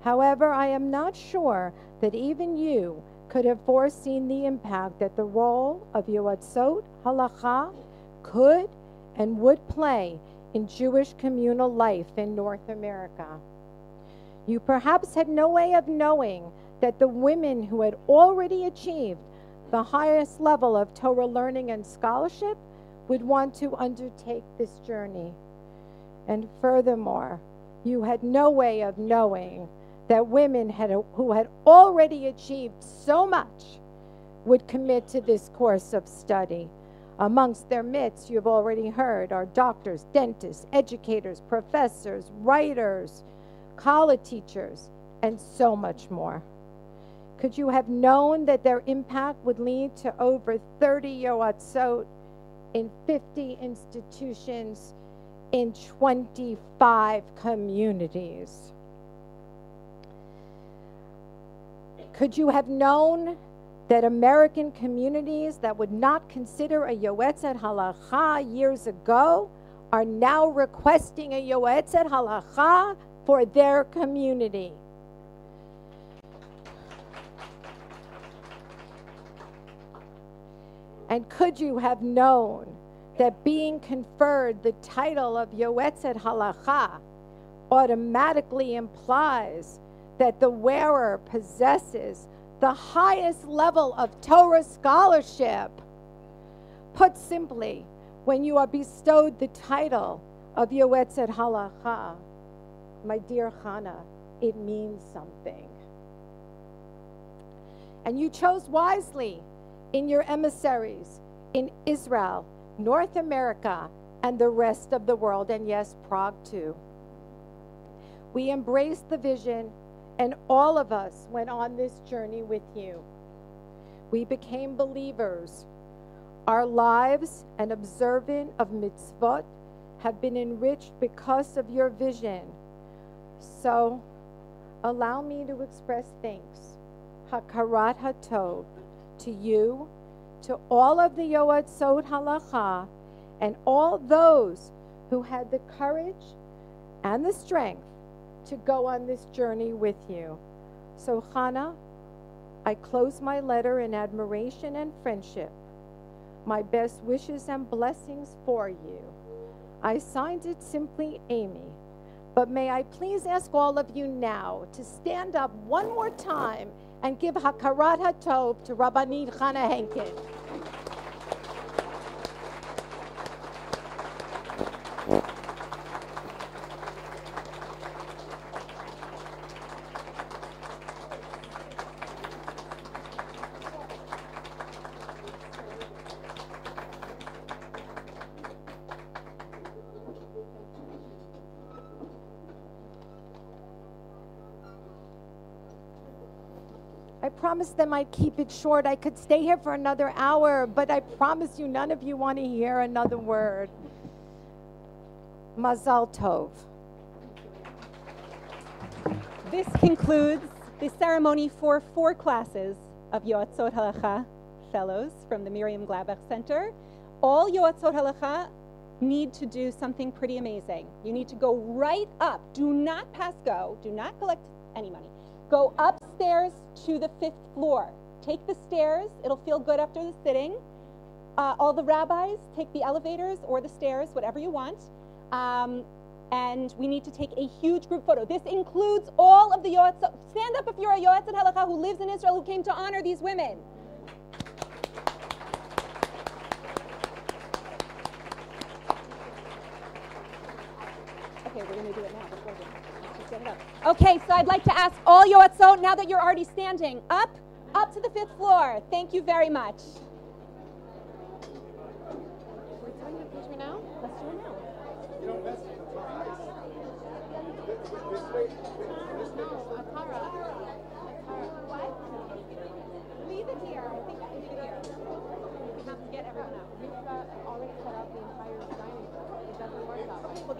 However, I am not sure that even you could have foreseen the impact that the role of Yoatzot Halacha could and would play in Jewish communal life in North America. You perhaps had no way of knowing that the women who had already achieved the highest level of Torah learning and scholarship would want to undertake this journey. And furthermore, you had no way of knowing that women who had already achieved so much would commit to this course of study. Amongst their midst, you've already heard, are doctors, dentists, educators, professors, writers, college teachers, and so much more. Could you have known that their impact would lead to over 30 Yoatzot in 50 institutions in 25 communities? Could you have known that American communities that would not consider a Yoatzet Halacha years ago are now requesting a Yoatzet Halacha for their community? And could you have known that being conferred the title of Yoatzet Halacha automatically implies that the wearer possesses the highest level of Torah scholarship? Put simply, when you are bestowed the title of Yoatzet Halacha, my dear Hannah, it means something. And you chose wisely in your emissaries in Israel, North America, and the rest of the world, and yes, Prague too. We embraced the vision, and all of us went on this journey with you. We became believers. Our lives and observance of mitzvot have been enriched because of your vision. So, allow me to express thanks, hakarat hatov, to you, to all of the Yoatzot Halacha, and all those who had the courage and the strength to go on this journey with you. So, Hannah, I close my letter in admiration and friendship. My best wishes and blessings for you. I signed it simply Amy. But may I please ask all of you now to stand up one more time and give hakarat hatov to Rabbanit Hannah Henkin. I promised them I'd keep it short. I could stay here for another hour, but I promise you none of you want to hear another word. Mazal Tov. This concludes the ceremony for 4 classes of Yoatzot Halacha Fellows from the Miriam Glaubach Center. All Yoatzot Halacha need to do something pretty amazing. You need to go right up. Do not pass go. Do not collect any money. Go upstairs to the 5th floor. Take the stairs. It'll feel good after the sitting. All the rabbis take the elevators or the stairs, whatever you want. And we need to take a huge group photo. This includes all of the Yoatzot. Stand up if you're a Yoatzot Halacha who lives in Israel, who came to honor these women. Okay, we're going to do it now. Just get it up. Okay, so I'd like to ask all Yoatzot, now that you're already standing, up to the 5th floor. Thank you very much. We're doing the picture now? Let's do it now. Leave it here. I think I leave it here. We have to get everyone out. We've already set up the entire dining room. It doesn't work that way.